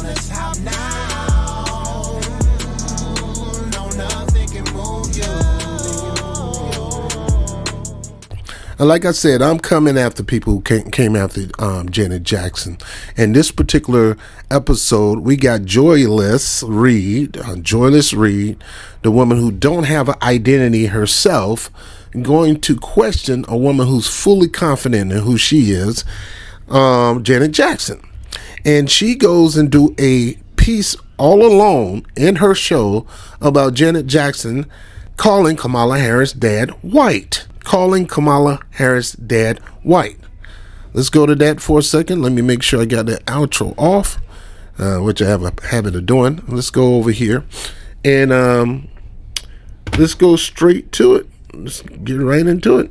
the top now. No, nothing can move you. And like I said, I'm coming after people who came after Janet Jackson. In this particular episode, we got Joyless Reid, the woman who don't have an identity herself, going to question a woman who's fully confident in who she is, Janet Jackson. And she goes and do a piece all alone in her show about Janet Jackson calling Kamala Harris' dad white. Let's go to that for a second. Let me make sure I got the outro off, which I have a habit of doing. Let's go over here and let's go straight to it. Let's get right into it.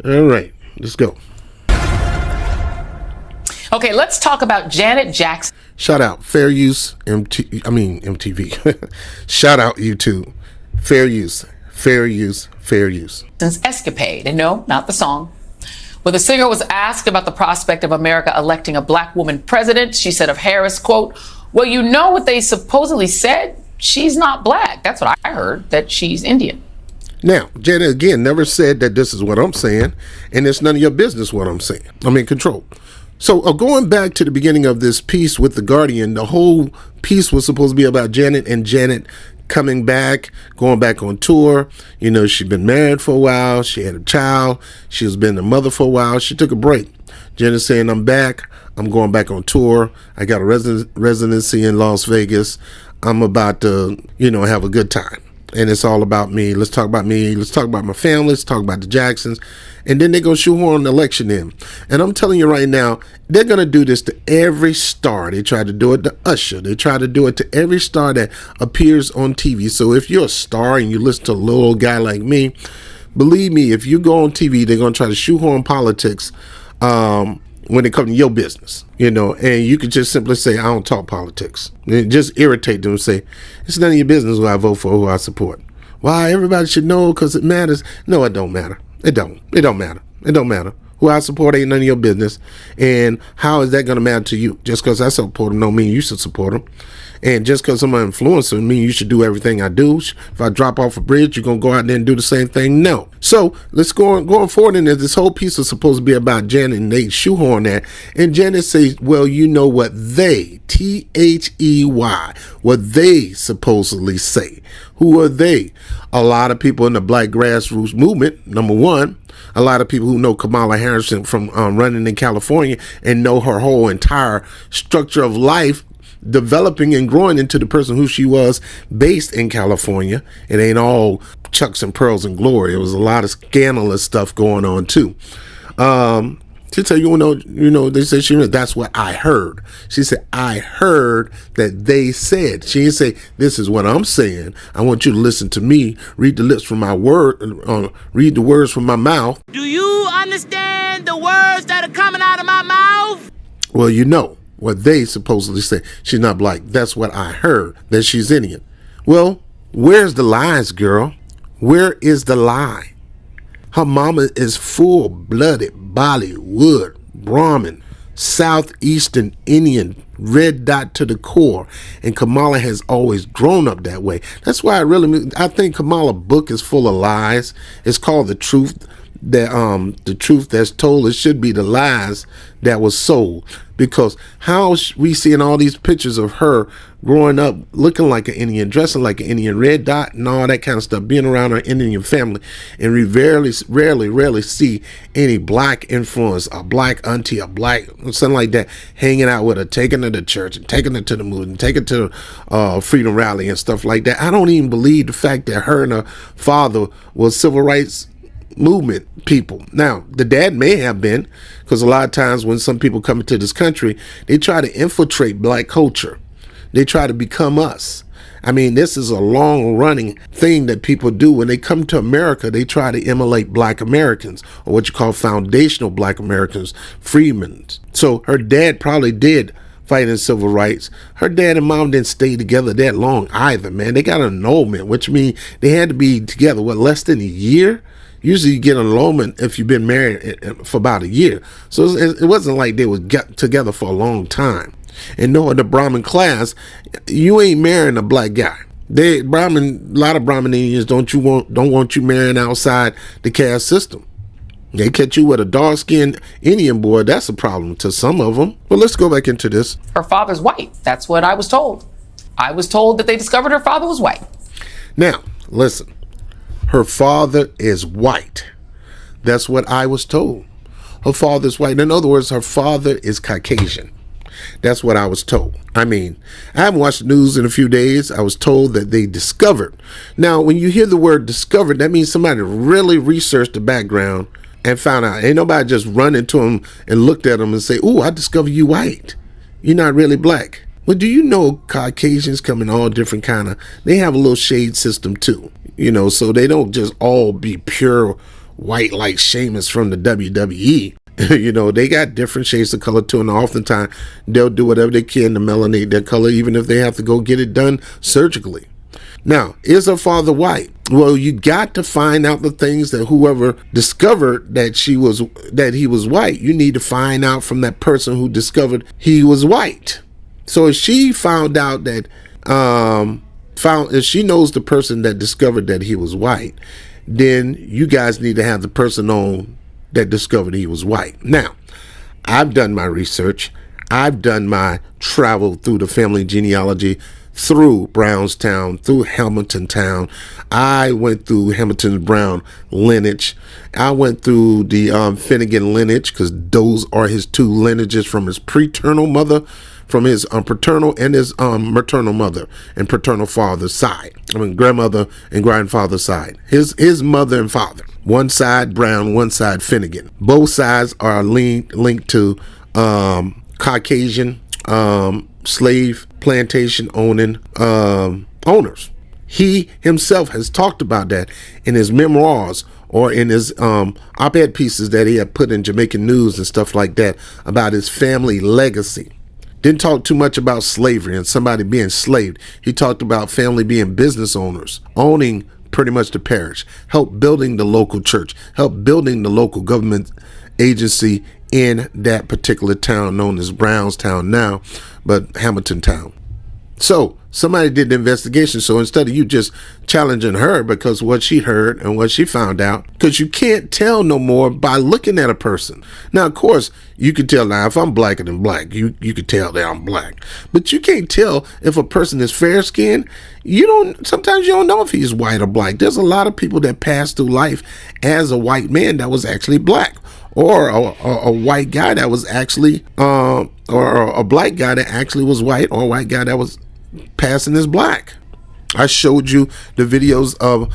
All right, let's go. Okay, let's talk about Janet Jackson. Shout out Fair Use MTV. Shout out YouTube. Fair use. Escapade, and no, not the song. When the singer was asked about the prospect of America electing a black woman president, she said of Harris, quote, "Well, you know what they supposedly said? She's not black." That's what I heard, that she's Indian. Now, Janet, again, never said that this is what I'm saying, and it's none of your business what I'm saying. I'm in control. So going back to the beginning of this piece with The Guardian, the whole piece was supposed to be about Janet and Janet coming back, going back on tour. You know, she'd been married for a while. She had a child. She's been a mother for a while. She took a break. Janet saying, I'm back. I'm going back on tour. I got a residency in Las Vegas. I'm about to, have a good time. And it's all about me. Let's talk about me. Let's talk about my family. Let's talk about the Jacksons. And then they're going to shoehorn the election in. And I'm telling you right now, they're going to do this to every star. They try to do it to Usher. They try to do it to every star that appears on TV. So if you're a star and you listen to a little guy like me, believe me, if you go on TV, they're going to try to shoehorn politics when it comes to your business, and you could just simply say, I don't talk politics. And just irritate them and say, it's none of your business who I vote for, who I support. Why? Everybody should know because it matters. No, it don't matter. It don't matter. Who I support ain't none of your business. And how is that going to matter to you? Just because I support them don't mean you should support them. And just because I'm an influencer mean you should do everything I do. If I drop off a bridge, you're going to go out there and do the same thing? No. So let's going forward. And this whole piece was supposed to be about Janet, and they shoehorn that. And Janet says, well, you know what they, They, what they supposedly say. Who are they? A lot of people in the black grassroots movement, number one. A lot of people who know Kamala Harris from running in California and know her whole entire structure of life, developing and growing into the person who she was based in California. It ain't all chucks and pearls and glory. It was a lot of scandalous stuff going on too. She said, they said that's what I heard. She said, I heard that they said. She didn't say, this is what I'm saying. I want you to listen to me, read the words from my mouth. Do you understand the words that are coming out of my mouth? Well, you know what they supposedly say. She's not black. That's what I heard, that she's Indian. Well, where's the lies, girl? Where is the lie? Her mama is full-blooded Bollywood, Brahmin, Southeastern Indian, red dot to the core. And Kamala has always grown up that way. That's why I think Kamala's book is full of lies. It's called The Truth. The truth that's told, it should be the lies that was sold. Because how we seeing all these pictures of her growing up looking like an Indian, dressing like an Indian, red dot and all that kind of stuff, being around her Indian family, and we rarely see any black influence, a black auntie, a black something like that hanging out with her, taking her to church and taking her to the movies and taking her to Freedom Rally and stuff like that. I don't even believe the fact that her and her father was civil rights movement people. Now, the dad may have been, because a lot of times when some people come into this country, they try to infiltrate black culture. They try to become us. I mean, this is a long-running thing that people do. When they come to America, they try to emulate black Americans, or what you call foundational black Americans, freedmen. So her dad probably did fight in civil rights. Her dad and mom didn't stay together that long either, man. They got an annulment, which means they had to be together, less than a year? Usually you get enrollment if you've been married for about a year. So it wasn't like they was get together for a long time. And knowing the Brahmin class, you ain't marrying a black guy. A lot of Brahmin Indians don't want you marrying outside the caste system. They catch you with a dark-skinned Indian boy, that's a problem to some of them. Well, let's go back into this. Her father's white. That's what I was told. I was told that they discovered her father was white. Now, listen. Her father is white. That's what I was told. Her father's white. In other words, her father is Caucasian. That's what I was told. I mean, I haven't watched the news in a few days. I was told that they discovered. Now, when you hear the word discovered, that means somebody really researched the background and found out. Ain't nobody just run into them and looked at them and say, "Oh, I discovered you white. You're not really black." Well, do you know Caucasians come in all different they have a little shade system too, so they don't just all be pure white like Sheamus from the WWE. They got different shades of color too, and oftentimes they'll do whatever they can to melanate their color, even if they have to go get it done surgically. Now, is her father white? Well, you got to find out the things that whoever discovered that he was white, you need to find out from that person who discovered he was white. So if she found out that, if she knows the person that discovered that he was white, then you guys need to have the person on that discovered he was white. Now, I've done my research. I've done my travel through the family genealogy, through Brownstown, through Hamilton Town. I went through Hamilton Brown lineage. I went through the Finnegan lineage, because those are his two lineages from his paternal mother, from his paternal and his maternal mother and paternal father's side. Grandmother and grandfather's side. His mother and father. One side Brown, one side Finnegan. Both sides are linked to Caucasian slave plantation owning owners. He himself has talked about that in his memoirs or in his op-ed pieces that he had put in Jamaican News and stuff like that about his family legacy. Didn't talk too much about slavery and somebody being enslaved. He talked about family being business owners, owning pretty much the parish, help building the local church, help building the local government agency in that particular town known as Brownstown now, but Hamilton Town. So somebody did the investigation. So instead of you just challenging her because what she heard and what she found out, because you can't tell no more by looking at a person. Now, of course, you can tell now if I'm blacker than black, you can tell that I'm black. But you can't tell if a person is fair skinned. Sometimes you don't know if he's white or black. There's a lot of people that pass through life as a white man that was actually black, or a white guy that was actually, or a black guy that actually was white, or a white guy that was passing as black. I showed you the videos of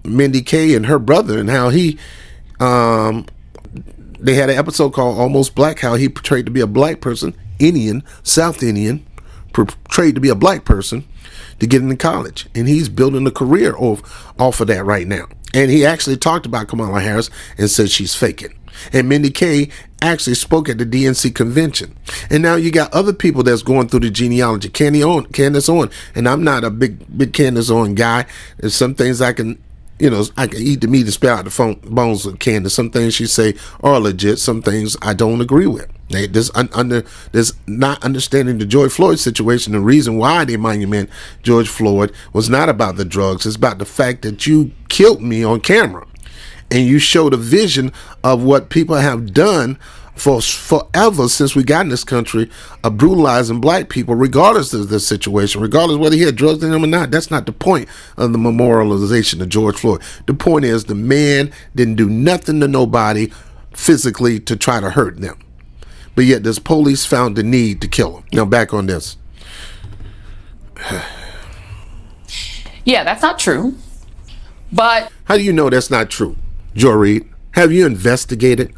Mindy K and her brother and how they had an episode called Almost Black, how he portrayed to be a black person, South Indian, portrayed to be a black person to get into college. And he's building a career off of that right now. And he actually talked about Kamala Harris and said she's faking. And Mindy K actually spoke at the DNC convention. And now you got other people that's going through the genealogy. Candace Owen. And I'm not a big Candace Owen guy. There's some things I can eat the meat and spare out the bones with Candace. Some things she say are legit. Some things I don't agree with. This not understanding the George Floyd situation. The reason why they monument George Floyd was not about the drugs. It's about the fact that you killed me on camera. And you showed a vision of what people have done for forever since we got in this country of brutalizing black people, regardless of the situation, regardless whether he had drugs in him or not. That's not the point of the memorialization of George Floyd. The point is the man didn't do nothing to nobody physically to try to hurt them. But yet this police found the need to kill him. Now back on this. Yeah, that's not true. But how do you know that's not true, Reid? Have you investigated?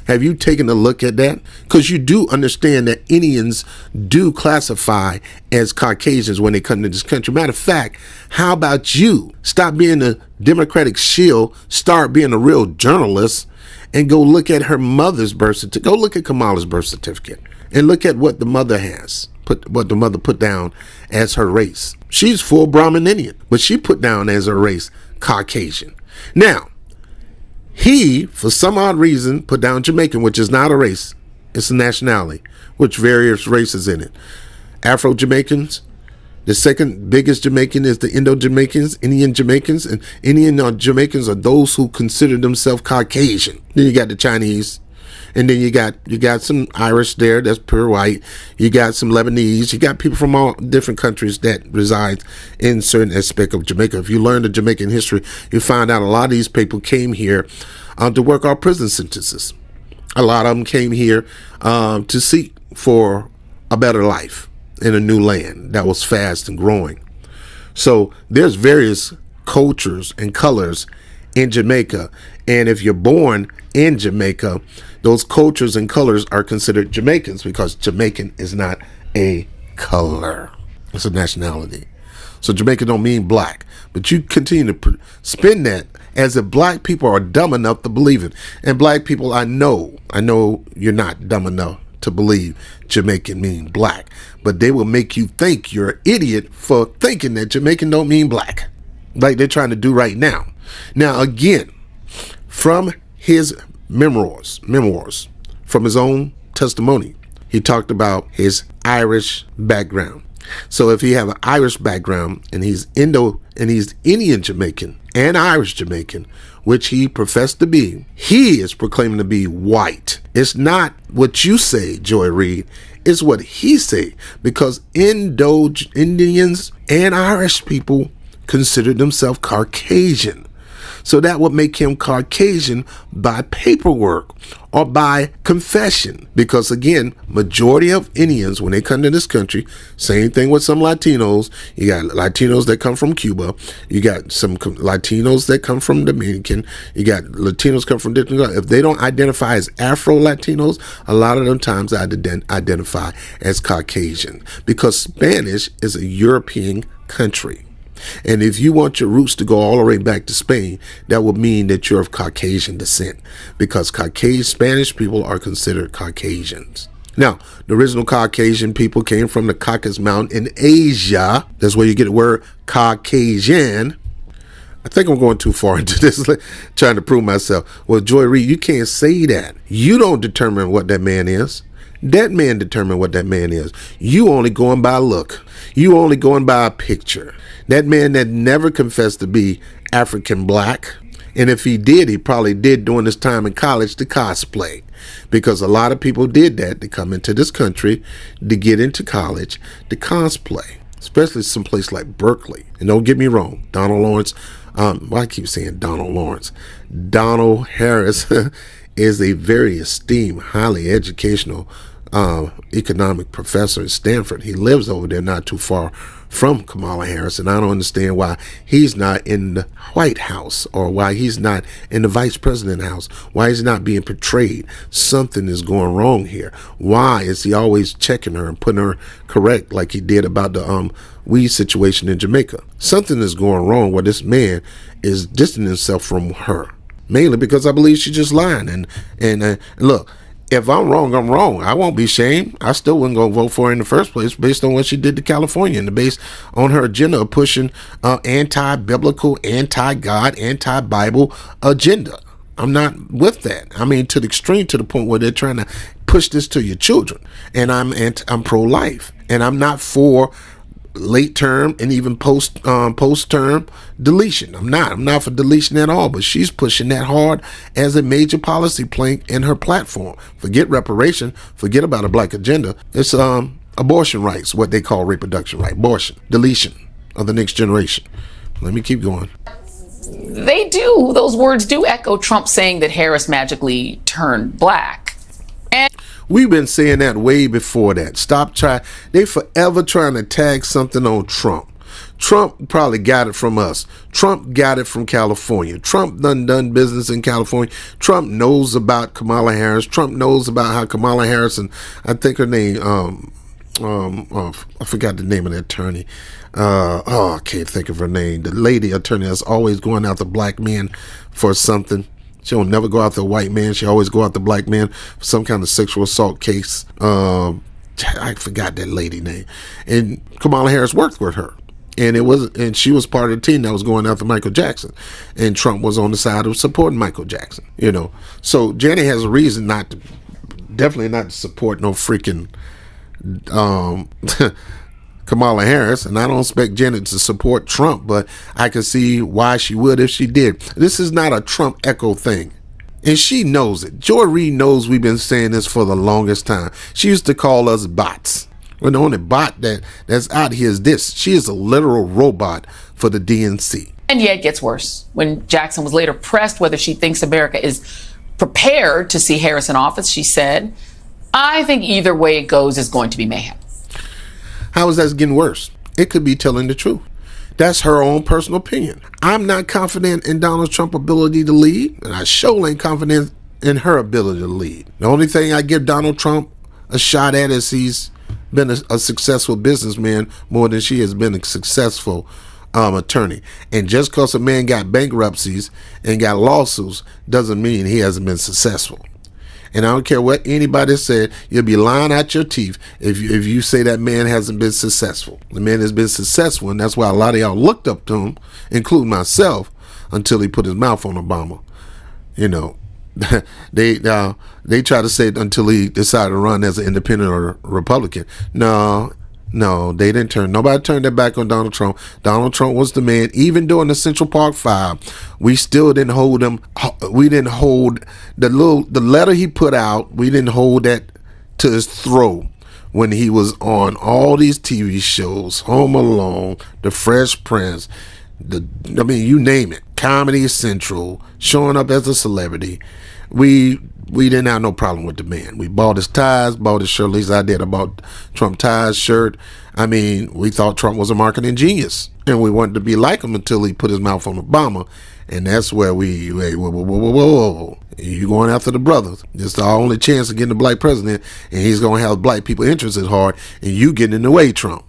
Have you taken a look at that? Because you do understand that Indians do classify as Caucasians when they come to this country. Matter of fact, how about you stop being a Democratic shield, start being a real journalist, and go look at her mother's birth certificate. Go look at Kamala's birth certificate and look at what the mother has, what the mother put down as her race. She's full Brahmin Indian, but she put down as her race Caucasian. Now, He, for some odd reason, put down Jamaican, which is not a race. It's a nationality, which various races in it. Afro-Jamaicans. The second biggest Jamaican is the Indo-Jamaicans, Indian Jamaicans, and Indian Jamaicans are those who consider themselves Caucasian. Then you got the Chinese, and then you got some Irish there, that's pure white. You got some Lebanese. You got people from all different countries that reside in certain aspect of Jamaica. If you learn the Jamaican history, you find out a lot of these people came here to work our prison sentences. A lot of them came here to seek for a better life in a new land that was fast and growing. So there's various cultures and colors in Jamaica. And if you're born in Jamaica, those cultures and colors are considered Jamaicans because Jamaican is not a color. It's a nationality. So Jamaican don't mean black. But you continue to spin that as if black people are dumb enough to believe it. And black people, I know you're not dumb enough to believe Jamaican mean black, but they will make you think you're an idiot for thinking that Jamaican don't mean black, like they're trying to do right now. Now, again, from his memoirs, from his own testimony, he talked about his Irish background. So if he have an Irish background and he's Indian Jamaican and Irish Jamaican, which he professed to be, he is proclaiming to be white. It's not what you say, Joy Reid. It's what he say, because Indians and Irish people consider themselves Caucasian. So that would make him Caucasian by paperwork or by confession. Because again, majority of Indians, when they come to this country, same thing with some Latinos. You got Latinos that come from Cuba. You got some Latinos that come from Dominican. You got Latinos come from different. If they don't identify as Afro-Latinos, a lot of them times identify as Caucasian. Because Spanish is a European country. And if you want your roots to go all the way back to Spain, that would mean that you're of Caucasian descent, because Spanish people are considered Caucasians. Now, the original Caucasian people came from the Caucasus Mountain in Asia. That's where you get the word Caucasian. I think I'm going too far into this, trying to prove myself. Well, Joy Reid, you can't say that. You don't determine what that man is. That man determined what that man is. You only going by look. You only going by a picture. That man that never confessed to be African black. And if he did, he probably did during his time in college to cosplay. Because a lot of people did that to come into this country, to get into college, to cosplay. Especially someplace like Berkeley. And don't get me wrong, Donald Lawrence, I keep saying Donald Lawrence. Donald Harris is a very esteemed, highly educational economic professor at Stanford. He lives over there not too far from Kamala Harris, and I don't understand why he's not in the White House, or why he's not in the Vice President House, why he's not being portrayed. Something is going wrong here. Why is he always checking her and putting her correct like he did about the weed situation in Jamaica? Something is going wrong where this man is distancing himself from her. Mainly because I believe she's just lying. And look, if I'm wrong, I'm wrong. I won't be ashamed. I still wouldn't go vote for her in the first place based on what she did to California and based on her agenda of pushing anti-biblical, anti-God, anti-Bible agenda. I'm not with that. I mean, to the extreme, to the point where they're trying to push this to your children. And I'm pro-life. And I'm not for late term and even post term deletion. I'm not for deletion at all, but she's pushing that hard as a major policy plank in her platform. Forget reparation, forget about a black agenda. It's abortion rights, what they call reproduction right, abortion, deletion of the next generation. Let me keep going. Those words do echo Trump saying that Harris magically turned black. And we've been saying that way before that. Stop trying. They forever trying to tag something on Trump. Trump probably got it from us. Trump got it from California. Trump done business in California. Trump knows about Kamala Harris. Trump knows about how Kamala Harris, and I think her name, I forgot the name of the attorney. I can't think of her name. The lady attorney that's always going after black men for something. She don't never go after a white man. She always go after black men for some kind of sexual assault case. I forgot that lady name. And Kamala Harris worked with her. and she was part of the team that was going after Michael Jackson, and Trump was on the side of supporting Michael Jackson. So Janet has a reason definitely not to support no freaking Kamala Harris, and I don't expect Janet to support Trump, but I can see why she would if she did. This is not a Trump echo thing, and she knows it. Joy Reid knows we've been saying this for the longest time. She used to call us bots. Well, the only bot that's out here is this. She is a literal robot for the DNC. And yet it gets worse. When Jackson was later pressed whether she thinks America is prepared to see Harris in office, she said, "I think either way it goes is going to be mayhem." How is that getting worse? It could be telling the truth. That's her own personal opinion. I'm not confident in Donald Trump's ability to lead, and I sure ain't confident in her ability to lead. The only thing I give Donald Trump a shot at is he's been a successful businessman more than she has been a successful attorney. And just because a man got bankruptcies and got lawsuits doesn't mean he hasn't been successful. And I don't care what anybody said, you'll be lying out your teeth if you say that man hasn't been successful. The man has been successful, and that's why a lot of y'all looked up to him, including myself, until he put his mouth on Obama. They try to say it until he decided to run as an independent or Republican. No, they didn't turn. Nobody turned their back on Donald Trump. Donald Trump was the man. Even during the Central Park Five, we still didn't hold him. We didn't hold the letter he put out. We didn't hold that to his throat when he was on all these TV shows, Home Alone, The Fresh Prince, you name it, Comedy Central, showing up as a celebrity. We didn't have no problem with the man. We bought his ties, bought his shirt. At least I did. I bought Trump ties, shirt. We thought Trump was a marketing genius, and we wanted to be like him until he put his mouth on Obama. And that's where whoa. You going after the brothers. It's our only chance of getting a black president, and he's going to have black people interested hard, and you getting in the way, Trump.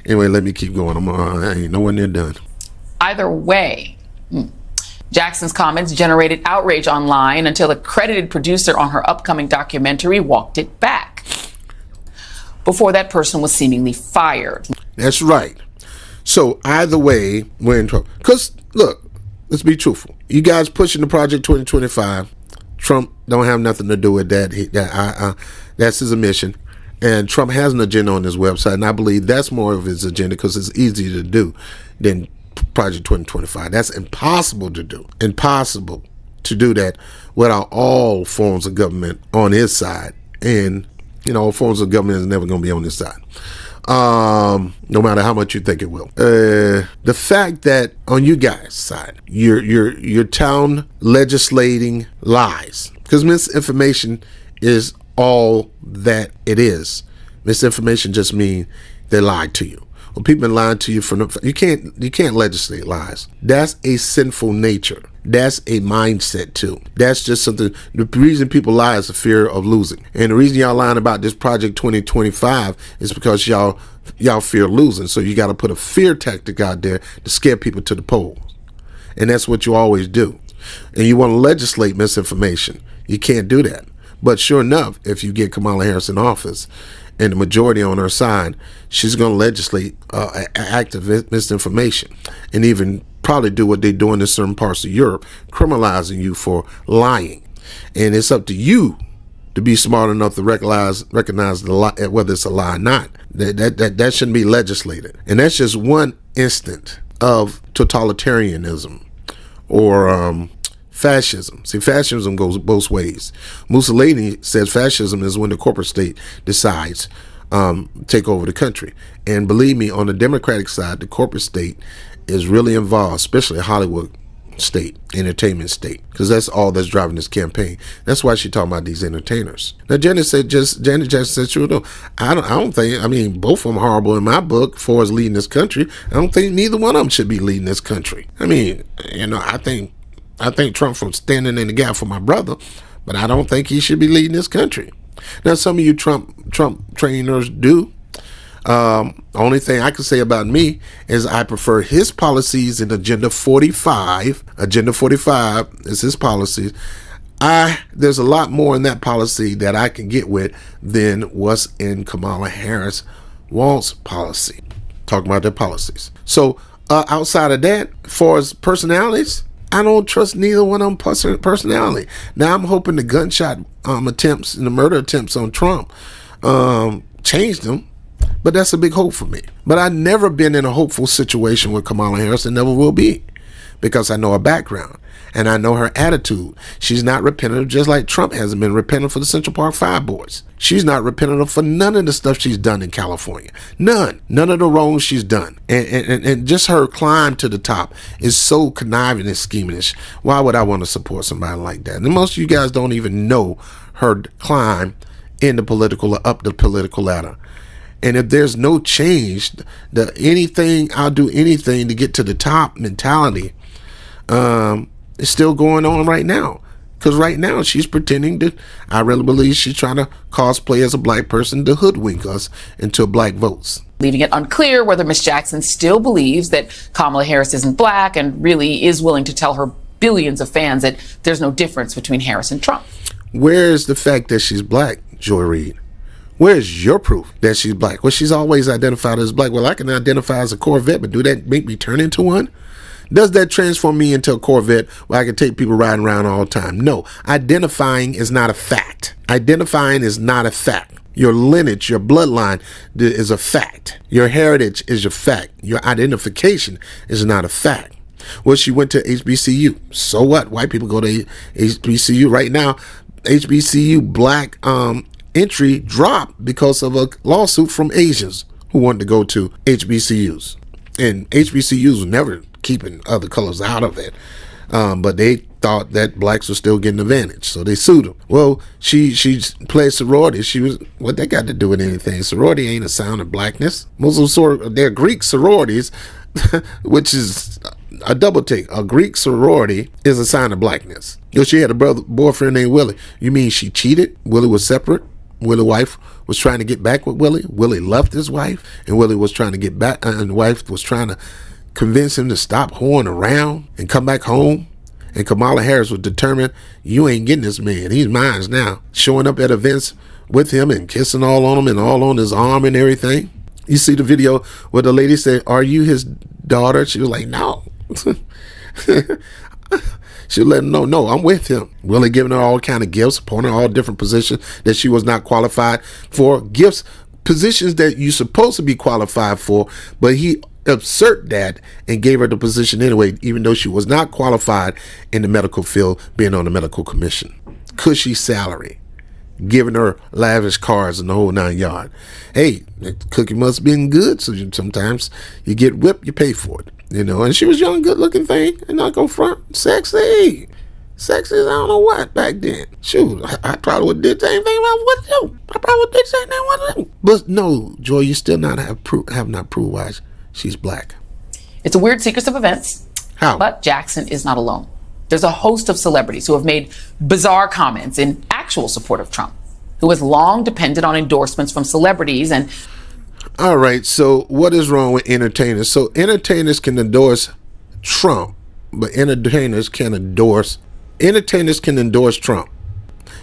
Anyway, let me keep going. I ain't nowhere near done. Either way, Jackson's comments generated outrage online until a credited producer on her upcoming documentary walked it back. Before that person was seemingly fired. That's right. So either way, we're in trouble. Because, look, let's be truthful. You guys pushing the Project 2025. Trump don't have nothing to do with that. That's his admission. And Trump has an agenda on his website, and I believe that's more of his agenda because it's easier to do than Project 2025. That's impossible to do. Impossible to do that without all forms of government on his side. And, all forms of government is never going to be on his side. No matter how much you think it will. The fact that on you guys' side, you're town legislating lies, because misinformation is all that it is. Misinformation just means they lied to you. Well, people been lying to you you can't legislate lies. That's a sinful nature. That's a mindset too. That's just something. The reason people lie is the fear of losing. And the reason y'all lying about this Project 2025 is because y'all fear losing. So you got to put a fear tactic out there to scare people to the polls. And that's what you always do. And you want to legislate misinformation. You can't do that. But sure enough, if you get Kamala Harris in office and the majority on her side, she's going to legislate active misinformation and even probably do what they're doing in certain parts of Europe, criminalizing you for lying. And it's up to you to be smart enough to recognize the lie, whether it's a lie or not. That shouldn't be legislated. And that's just one instant of totalitarianism or fascism. See, fascism goes both ways. Mussolini says fascism is when the corporate state decides take over the country. And believe me, on the Democratic side, the corporate state is really involved, especially Hollywood state, entertainment state, because that's all that's driving this campaign. That's why she's talking about these entertainers. Now, Janet Jackson said, "Sure, no, I don't think. I mean, both of them horrible in my book. As far as leading this country, I don't think neither one of them should be leading this country. I mean, I think Trump from standing in the gap for my brother, but I don't think he should be leading this country. Now, some of you Trump trainers do. Only thing I can say about me is I prefer his policies in Agenda 45. Agenda 45 is his policies. There's a lot more in that policy that I can get with than what's in Kamala Harris Walt's policy. talking about their policies. So outside of that, as far as personalities, I don't trust neither one of them personality. Now I'm hoping the gunshot attempts and the murder attempts on Trump changed them, but that's a big hope for me. But I've never been in a hopeful situation with Kamala Harris and never will be, because I know her background and I know her attitude. She's not repentant, just like Trump hasn't been repentant for the Central Park 5 boys. She's not repentant for none of the stuff she's done in California. None of the wrongs she's done. And just her climb to the top is so conniving and scheminish. Why would I want to support somebody like that? And most of you guys don't even know her climb in the political, up the political ladder. And if there's no change, I'll do anything to get to the top mentality, is still going on right now. Because right now she's pretending to, I really believe she's trying to cosplay as a black person to hoodwink us into black votes. Leaving it unclear whether Ms. Jackson still believes that Kamala Harris isn't black and really is willing to tell her billions of fans that there's no difference between Harris and Trump. Where's the fact that she's black, Joy Reid? Where's your proof that she's black? Well, she's always identified as black. Well, I can identify as a Corvette, but do that make me turn into one? Does that transform me into a Corvette where I can take people riding around all the time? No. Identifying is not a fact. Identifying is not a fact. Your lineage, your bloodline is a fact. Your heritage is a fact. Your identification is not a fact. Well, she went to HBCU. So what? White people go to HBCU. Right now, HBCU black entry dropped because of a lawsuit from Asians who wanted to go to HBCUs. And HBCUs were never keeping other colors out of it. But they thought that blacks were still getting advantage, so they sued them. Well, she played sorority. What that got to do with anything? Sorority ain't a sign of blackness. Most of them, they're Greek sororities, which is a double take. A Greek sorority is a sign of blackness. She had a boyfriend named Willie. You mean she cheated? Willie was separate. Willie's wife was trying to get back with Willie. Willie left his wife, and Willie was trying to get back, and the wife was trying to convince him to stop whoring around and come back home. And Kamala Harris was determined, you ain't getting this man. He's mine now. Showing up at events with him and kissing all on him and all on his arm and everything. You see the video where the lady said, are you his daughter? She was like, no. She let him know, no, I'm with him. Willie giving her all kind of gifts, appointing her all different positions that she was not qualified for. Gifts, positions that you're supposed to be qualified for, but he absurd that and gave her the position anyway, even though she was not qualified in the medical field, being on the medical commission. Cushy salary, giving her lavish cars and the whole 9 yards. Hey, the cookie must have been good, so sometimes you get whipped, you pay for it. You know, and she was young, good looking thing, and not go front. Sexy as I don't know what back then. Shoot, I probably would have did the same thing I would do. I probably would have did the same thing I would do. But no, Joy, you still have not proved why she's black. It's a weird sequence of events. How? But Jackson is not alone. There's a host of celebrities who have made bizarre comments in actual support of Trump, who has long depended on endorsements from celebrities and... All right, so what is wrong with entertainers? So entertainers can endorse Trump, but entertainers can endorse Trump.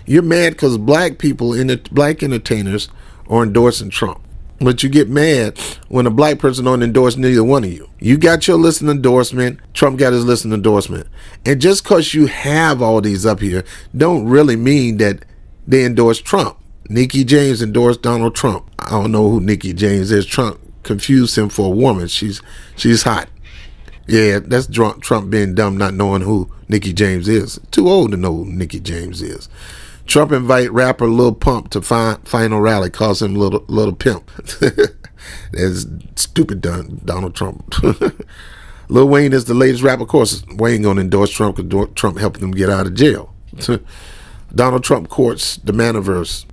You're mad because black entertainers are endorsing Trump. But you get mad when a black person don't endorse neither one of you. You got your list endorsement. Trump got his list endorsement. And just because you have all these up here don't really mean that they endorse Trump. Nikki James endorsed Donald Trump. I don't know who Nikki James is. Trump confused him for a woman. She's hot. Yeah, that's Trump being dumb, not knowing who Nikki James is. Too old to know who Nikki James is. Trump invite rapper Lil Pump to final rally, calls him little pimp. That's stupid, Donald Trump. Lil Wayne is the latest rapper. Of course, Wayne gonna endorse Trump because Trump helping him get out of jail. Donald Trump courts the Manaverse.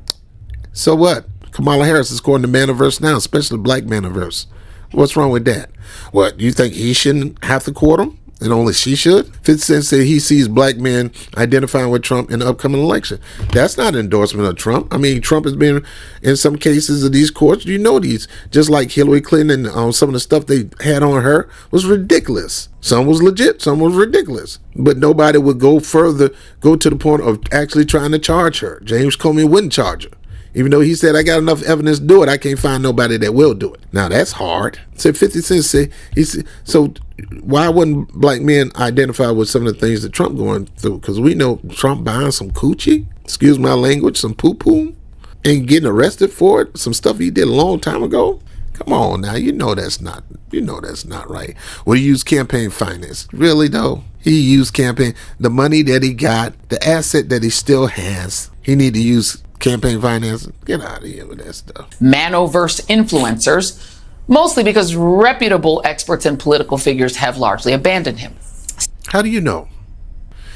So what? Kamala Harris is courting the Manaverse now, especially the black Manaverse. What's wrong with that? What, you think he shouldn't have to court him? And only she should? 50 Cent said he sees black men identifying with Trump in the upcoming election. That's not an endorsement of Trump. I mean, Trump has been in some cases of these courts. You know these. Just like Hillary Clinton and some of the stuff they had on her was ridiculous. Some was legit, some was ridiculous. But nobody would go to the point of actually trying to charge her. James Comey wouldn't charge her. Even though he said, I got enough evidence to do it, I can't find nobody that will do it. Now, that's hard. Said 50 Cent said, so why wouldn't black men identify with some of the things that Trump going through? Because we know Trump buying some coochie, excuse my language, some poo-poo, and getting arrested for it, some stuff he did a long time ago. Come on now, you know that's not right. Well, he used campaign finance. Really though? He used campaign, the money that he got, the asset that he still has, he need to use campaign finance. Get out of here with that stuff. Manoverse influencers, mostly because reputable experts and political figures have largely abandoned him. How do you know?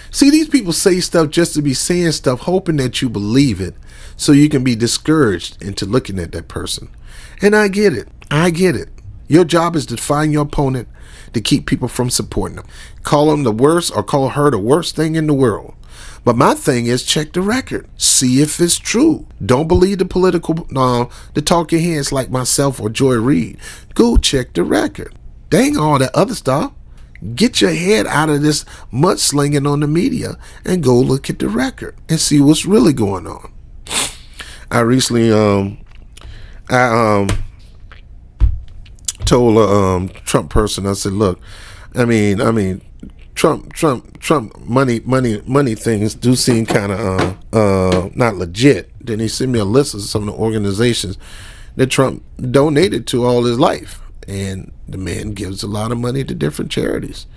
See, these people say stuff just to be saying stuff, hoping that you believe it, so you can be discouraged into looking at that person. And I get it. Your job is to find your opponent to keep people from supporting them. Call them the worst or call her the worst thing in the world. But my thing is, check the record. See if it's true. Don't believe the the talking heads like myself or Joy Reid. Go check the record. Dang all that other stuff. Get your head out of this mudslinging on the media and go look at the record and see what's really going on. I recently told a Trump person, I said, look, I mean, Trump money things do seem kind of not legit. Then he sent me a list of some of the organizations that Trump donated to all his life, and the man gives a lot of money to different charities.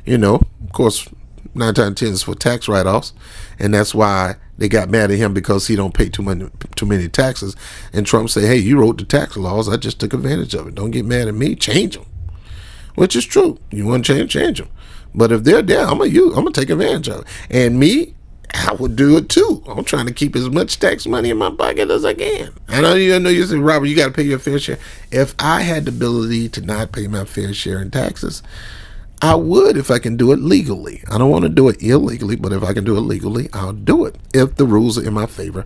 You know, of course, 9 times 10 is for tax write-offs, and that's why they got mad at him, because he don't pay too many taxes. And Trump said, hey, you wrote the tax laws, I just took advantage of it. Don't get mad at me, change them. Which is true. You want to change them. But if they're there, I'm gonna take advantage of it. And me, I would do it too. I'm trying to keep as much tax money in my pocket as I can. I know you say, Robert, you got to pay your fair share. If I had the ability to not pay my fair share in taxes, I would, if I can do it legally. I don't want to do it illegally, but if I can do it legally, I'll do it. If the rules are in my favor,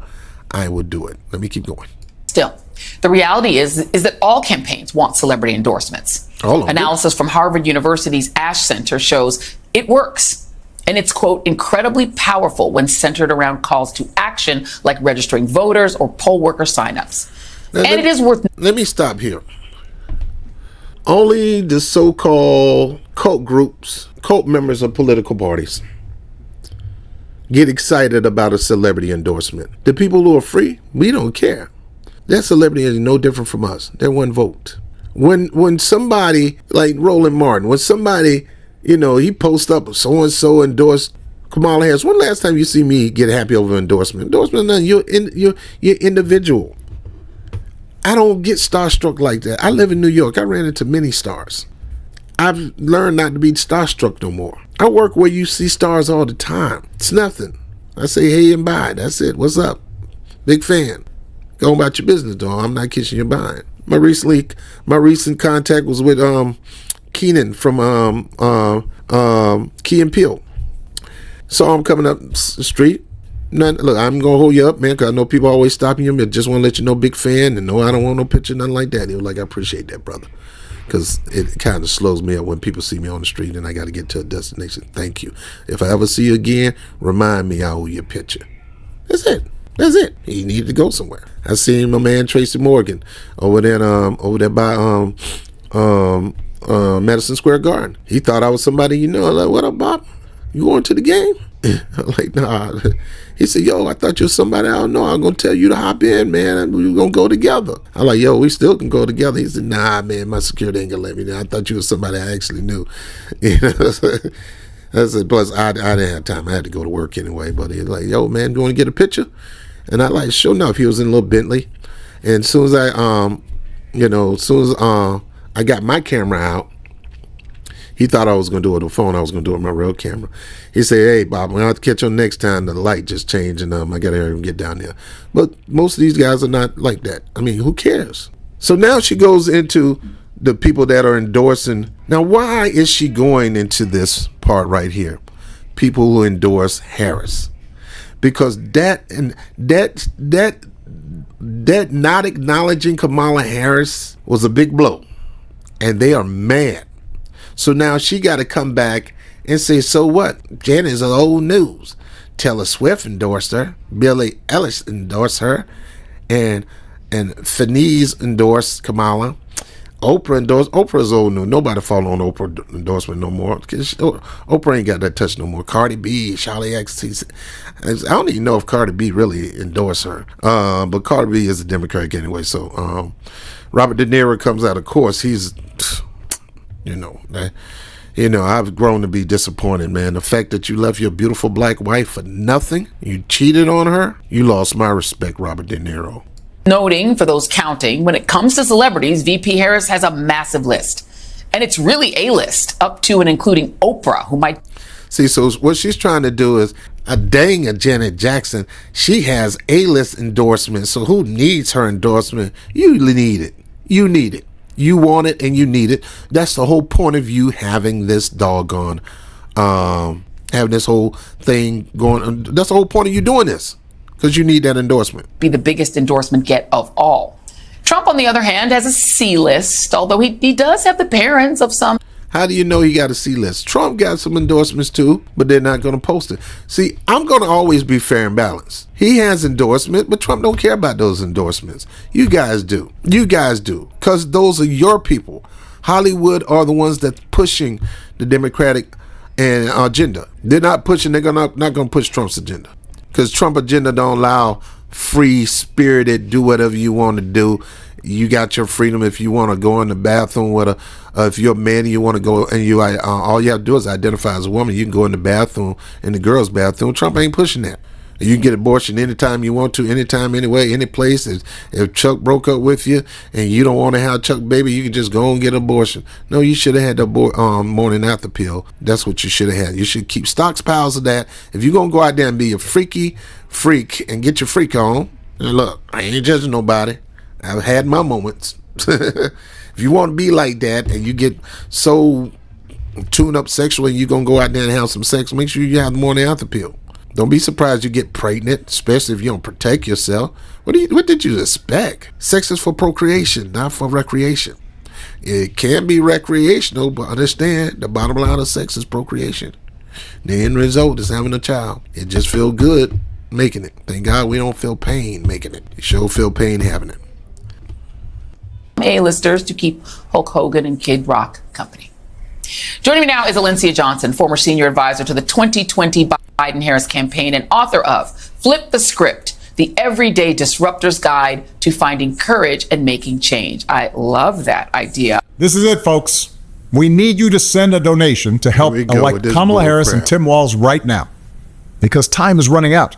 I would do it. Let me keep going. Still, the reality is that all campaigns want celebrity endorsements. Analysis from Harvard University's Ash Center shows it works. And it's, quote, incredibly powerful when centered around calls to action like registering voters or poll worker signups. And it is worth... Let me stop here. Only the so-called cult groups, cult members of political parties, get excited about a celebrity endorsement. The people who are free, we don't care. That celebrity is no different from us. They're one vote. When somebody, like Roland Martin, when somebody, you know, he posts up so-and-so endorsed Kamala Harris, when last time you see me get happy over endorsement? Endorsement, nothing. You're individual. I don't get starstruck like that. I live in New York. I ran into many stars. I've learned not to be starstruck no more. I work where you see stars all the time. It's nothing. I say hey and bye. That's it. What's up? Big fan. Go about your business, though. I'm not kissing your behind. My recent contact was with Keenan from Key and Peele. Saw him coming up the street. Look, I'm gonna hold you up, man, because I know people always stopping you. But just want to let you know, big fan, and no, I don't want no picture, nothing like that. He was like, I appreciate that, brother, because it kind of slows me up when people see me on the street and I got to get to a destination. Thank you. If I ever see you again, remind me I owe you a picture. That's it. He needed to go somewhere. I seen my man Tracy Morgan over there by Madison Square Garden. He thought I was somebody, you know. I'm like, what up, Bob? You going to the game? I'm like, nah. He said, yo, I thought you was somebody I don't know. I'm going to tell you to hop in, man. We're going to go together. I'm like, yo, we still can go together. He said, nah, man, my security ain't going to let me in. I thought you was somebody I actually knew. You know, I said, plus I didn't have time. I had to go to work anyway. But he's like, yo, man, you want to get a picture? And I like, sure enough, he was in a little Bentley. And as soon as I got my camera out, he thought I was going to do it with the phone. I was going to do it with my real camera. He said, hey, Bob, I'm going to have to catch you next time. The light just changed, and I got to hurry and get down there. But most of these guys are not like that. I mean, who cares? So now she goes into the people that are endorsing. Now, why is she going into this part right here? People who endorse Harris. Because that not acknowledging Kamala Harris was a big blow. And they are mad. So now she got to come back and say, so what? Janet's old news. Taylor Swift endorsed her. Billie Eilish endorsed her. and Finese endorsed Kamala. Oprah endorsed. Oprah's old new. Nobody follow on Oprah endorsement no more. Oprah ain't got that touch no more. Cardi B, Charlie XC. I don't even know if Cardi B really endorsed her. But Cardi B is a Democrat anyway. So Robert De Niro comes out. Of course, he's I've grown to be disappointed, man. The fact that you left your beautiful black wife for nothing, you cheated on her, you lost my respect, Robert De Niro. Noting, for those counting, when it comes to celebrities, VP Harris has a massive list. And it's really A-list, up to and including Oprah, who might... See, so what she's trying to do is, a Janet Jackson, she has A-list endorsements, so who needs her endorsement? You need it. You need it. You want it and you need it. That's the whole point of you having this doggone, having this whole thing going. That's the whole point of you doing this, because you need that endorsement. Be the biggest endorsement get of all. Trump, on the other hand, has a C-list, although he does have the parents of some. How do you know he got a C-list? Trump got some endorsements too, but they're not going to post it. See, I'm going to always be fair and balanced. He has endorsements, but Trump don't care about those endorsements. You guys do. You guys do. Because those are your people. Hollywood are the ones that's pushing the Democratic agenda. They're not pushing, they're not going to push Trump's agenda. Because Trump agenda don't allow free-spirited, do whatever you want to do. You got your freedom if you want to go in the bathroom with if you're a man and you want to go and you all you have to do is identify as a woman. You can go in the bathroom, in the girls' bathroom. Trump ain't pushing that. You can get abortion anytime you want to, anytime, anyway, any place. If Chuck broke up with you and you don't want to have Chuck baby, you can just go and get an abortion. No, you should have had the morning after pill. That's what you should have had. You should keep stockpiles of that. If you're going to go out there and be a freaky freak and get your freak on, and look, I ain't judging nobody. I've had my moments. If you want to be like that and you get so tuned up sexually, you're going to go out there and have some sex, make sure you have the morning after pill. Don't be surprised you get pregnant, especially if you don't protect yourself. What did you expect? Sex is for procreation, not for recreation. It can be recreational, but understand the bottom line of sex is procreation. The end result is having a child. It just feels good making it. Thank God we don't feel pain making it. You sure feel pain having it. A-listers to keep Hulk Hogan and Kid Rock company. Joining me now is Alencia Johnson, former senior advisor to the 2020 Biden-Harris campaign and author of Flip the Script, the Everyday Disruptor's Guide to Finding Courage and Making Change. I love that idea. This is it, folks. We need you to send a donation to help elect Kamala Harris and Tim Walz right now, because time is running out.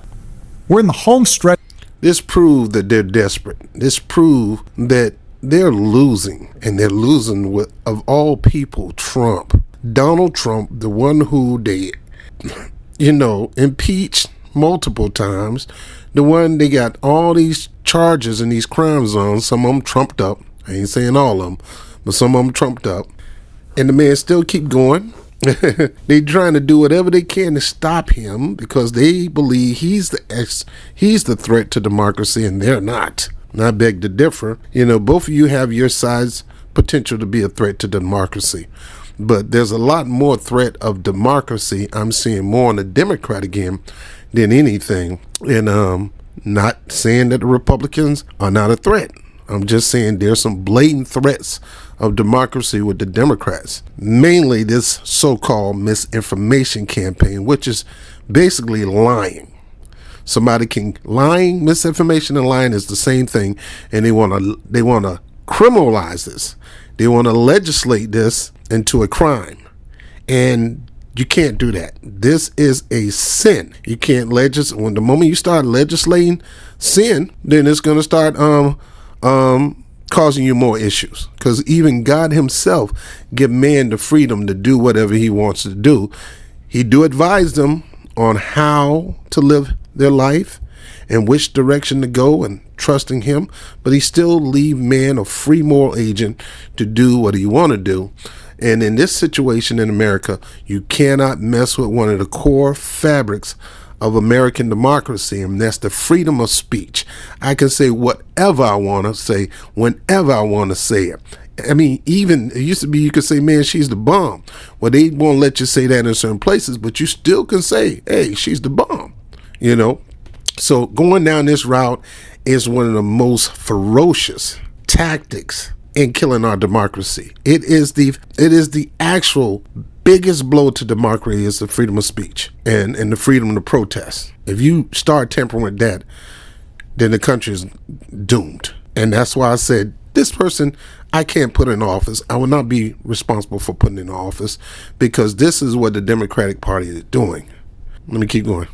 We're in the home stretch. This proved that they're desperate. This proved that they're losing, and they're losing with, of all people, Trump. Donald Trump, the one who they, impeached multiple times, the one they got all these charges and these crimes on, some of them trumped up. I ain't saying all of them, but some of them trumped up. And the man still keep going. They trying to do whatever they can to stop him because they believe he's the threat to democracy, and they're not. And I beg to differ. Both of you have your side's potential to be a threat to democracy. But there's a lot more threat of democracy I'm seeing more on the Democratic end than anything. And not saying that the Republicans are not a threat. I'm just saying there's some blatant threats of democracy with the Democrats. Mainly this so-called misinformation campaign, which is basically lying. Somebody can lying, misinformation and lying is the same thing, and they want to criminalize this. They want to legislate this into a crime, and you can't do that. This is a sin. You can't legislate. When the moment you start legislating sin, then it's going to start causing you more issues. Because even God Himself give man the freedom to do whatever He wants to do. He do advise them on how to live their life and which direction to go and trusting Him, but He still leave man a free moral agent to do what he want to do. And in this situation in America, you cannot mess with one of the core fabrics of American democracy, and that's the freedom of speech. I can say whatever I want to say, whenever I want to say it. I mean, even it used to be you could say, man, she's the bomb. Well, they won't let you say that in certain places, but you still can say, hey, she's the bomb. So going down this route is one of the most ferocious tactics in killing our democracy. It is the actual biggest blow to democracy is the freedom of speech and the freedom to protest. If you start tampering with that, then the country is doomed. And that's why I said, this person, I can't put in office. I will not be responsible for putting in office because this is what the Democratic Party is doing. Let me keep going.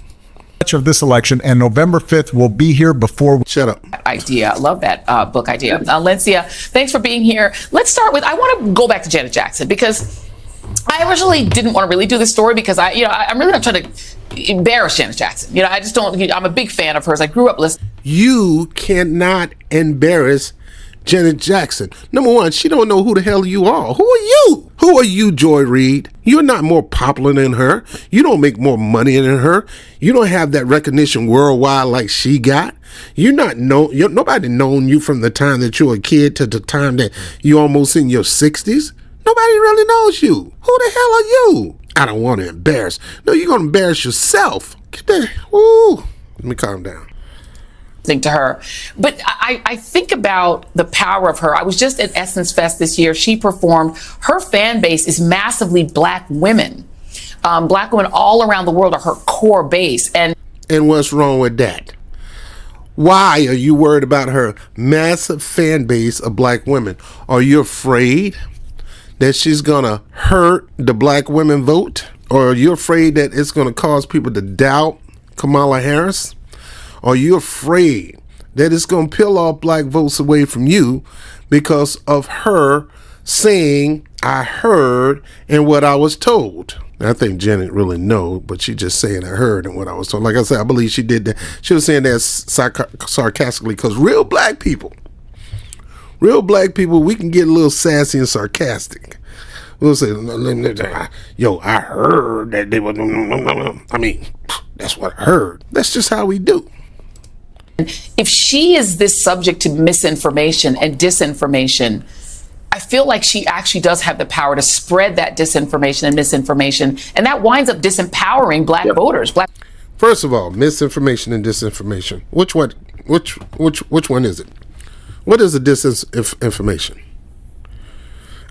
Of this election, and November 5th will be here before. Shut up. Idea. I love that book idea. Lencia, thanks for being here. Let's start with, I want to go back to Janet Jackson because I originally didn't want to really do this story because I'm really not trying to embarrass Janet Jackson. I just don't, I'm a big fan of hers. I grew up listening. You cannot embarrass Janet Jackson. Number one, she don't know who the hell you are. Who are you? Who are you, Joy Reid? You're not more popular than her. You don't make more money than her. You don't have that recognition worldwide like she got. Nobody known you from the time that you were a kid to the time that you almost in your 60s. Nobody really knows you. Who the hell are you? I don't want to embarrass. No, you're going to embarrass yourself. Get there. Woo. Let me calm down. To her. But I think about the power of her. I was just at Essence Fest this year. She performed. Her fan base is massively black women. Black women all around the world are her core base. And what's wrong with that? Why are you worried about her massive fan base of black women? Are you afraid that she's going to hurt the black women vote? Or are you afraid that it's going to cause people to doubt Kamala Harris? Are you afraid that it's going to peel off black votes away from you because of her saying, I heard and what I was told? I think Janet really know, but she just saying I heard and what I was told. Like I said, I believe she did that. She was saying that sarcastically because real black people, we can get a little sassy and sarcastic. We'll say, yo, I heard that they were, that's what I heard. That's just how we do. If she is this subject to misinformation and disinformation, I feel like she actually does have the power to spread that disinformation and misinformation, and that winds up disempowering black voters. First of all, misinformation and disinformation. Which one is it? What is the disinformation?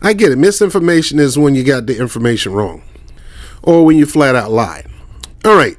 I get it. Misinformation is when you got the information wrong or when you flat out lied. All right.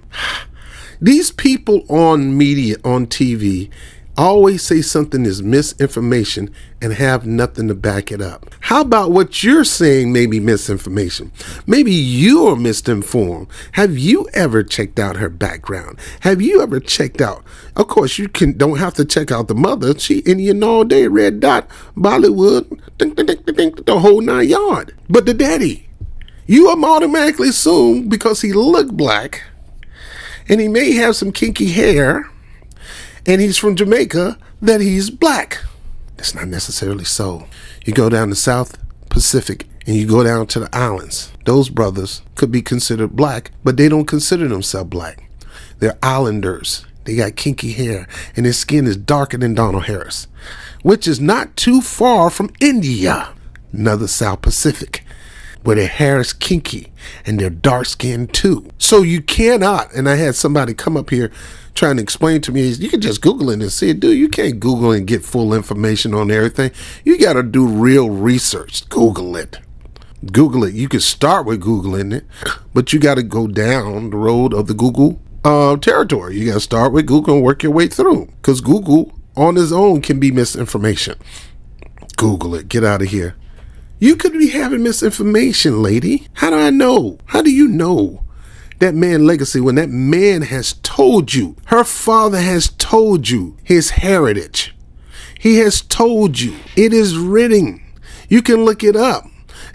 These people on media, on TV, always say something is misinformation and have nothing to back it up. How about what you're saying may be misinformation? Maybe you're misinformed. Have you ever checked out her background? Have you ever checked out? Of course, you don't have to check out the mother. She Indian all day, red dot, Bollywood, the whole 9 yards. But the daddy, you automatically assume because he looked black, and he may have some kinky hair, and he's from Jamaica, that he's black. That's not necessarily so. You go down the South Pacific and you go down to the islands. Those brothers could be considered black, but they don't consider themselves black. They're islanders. They got kinky hair, and their skin is darker than Donald Harris, which is not too far from India, another South Pacific, where their hair is kinky and they're dark skinned too. So you cannot, and I had somebody come up here trying to explain to me, you can just Google it and see it. Dude, you can't Google and get full information on everything. You got to do real research. Google it. Google it. You can start with Googling it, but you got to go down the road of the Google territory. You got to start with Google and work your way through, because Google on its own can be misinformation. Google it. Get out of here. You could be having misinformation, lady. How do I know? How do you know that man legacy when that man has told you, her father has told you his heritage? He has told you. It is written. You can look it up.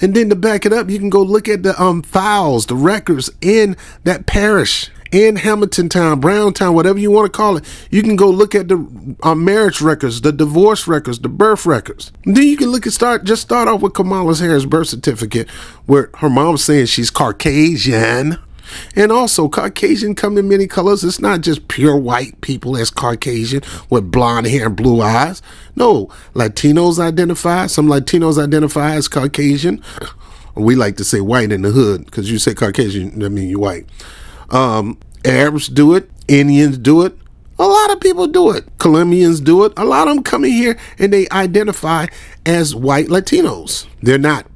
And then to back it up, you can go look at the files, the records in that parish, in Hamilton Town, Brown Town, whatever you want to call it. You can go look at the marriage records, the divorce records, the birth records. And then you can start off with Kamala Harris' birth certificate, where her mom's saying she's Caucasian. And also, Caucasian come in many colors. It's not just pure white people that's Caucasian with blonde hair and blue eyes. No, Latinos identify. Some Latinos identify as Caucasian. We like to say white in the hood, because you say Caucasian, that means you're white. Arabs do it. Indians do it. A lot of people do it. Colombians do it. A lot of them come in here and they identify as white Latinos. They're not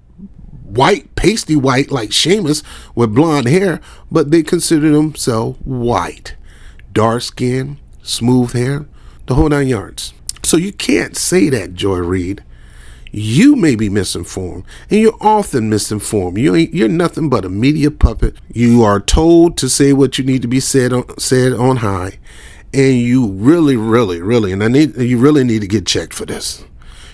white, pasty white like Seamus with blonde hair, but they consider themselves white. Dark skin, smooth hair, the whole 9 yards. So you can't say that, Joy Reid. You may be misinformed, and you're often misinformed. You're nothing but a media puppet. You are told to say what you need to be said on high, and you really, you really need to get checked for this.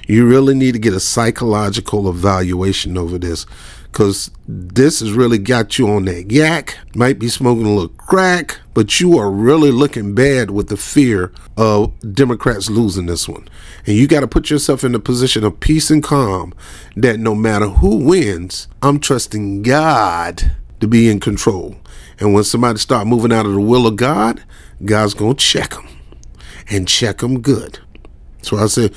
You really need to get a psychological evaluation over this, because this has really got you on that yak. Might be smoking a little crack, but you are really looking bad with the fear of Democrats losing this one. And you got to put yourself in a position of peace and calm that no matter who wins, I'm trusting God to be in control. And when somebody start moving out of the will of God, God's going to check them and check them good. So I said,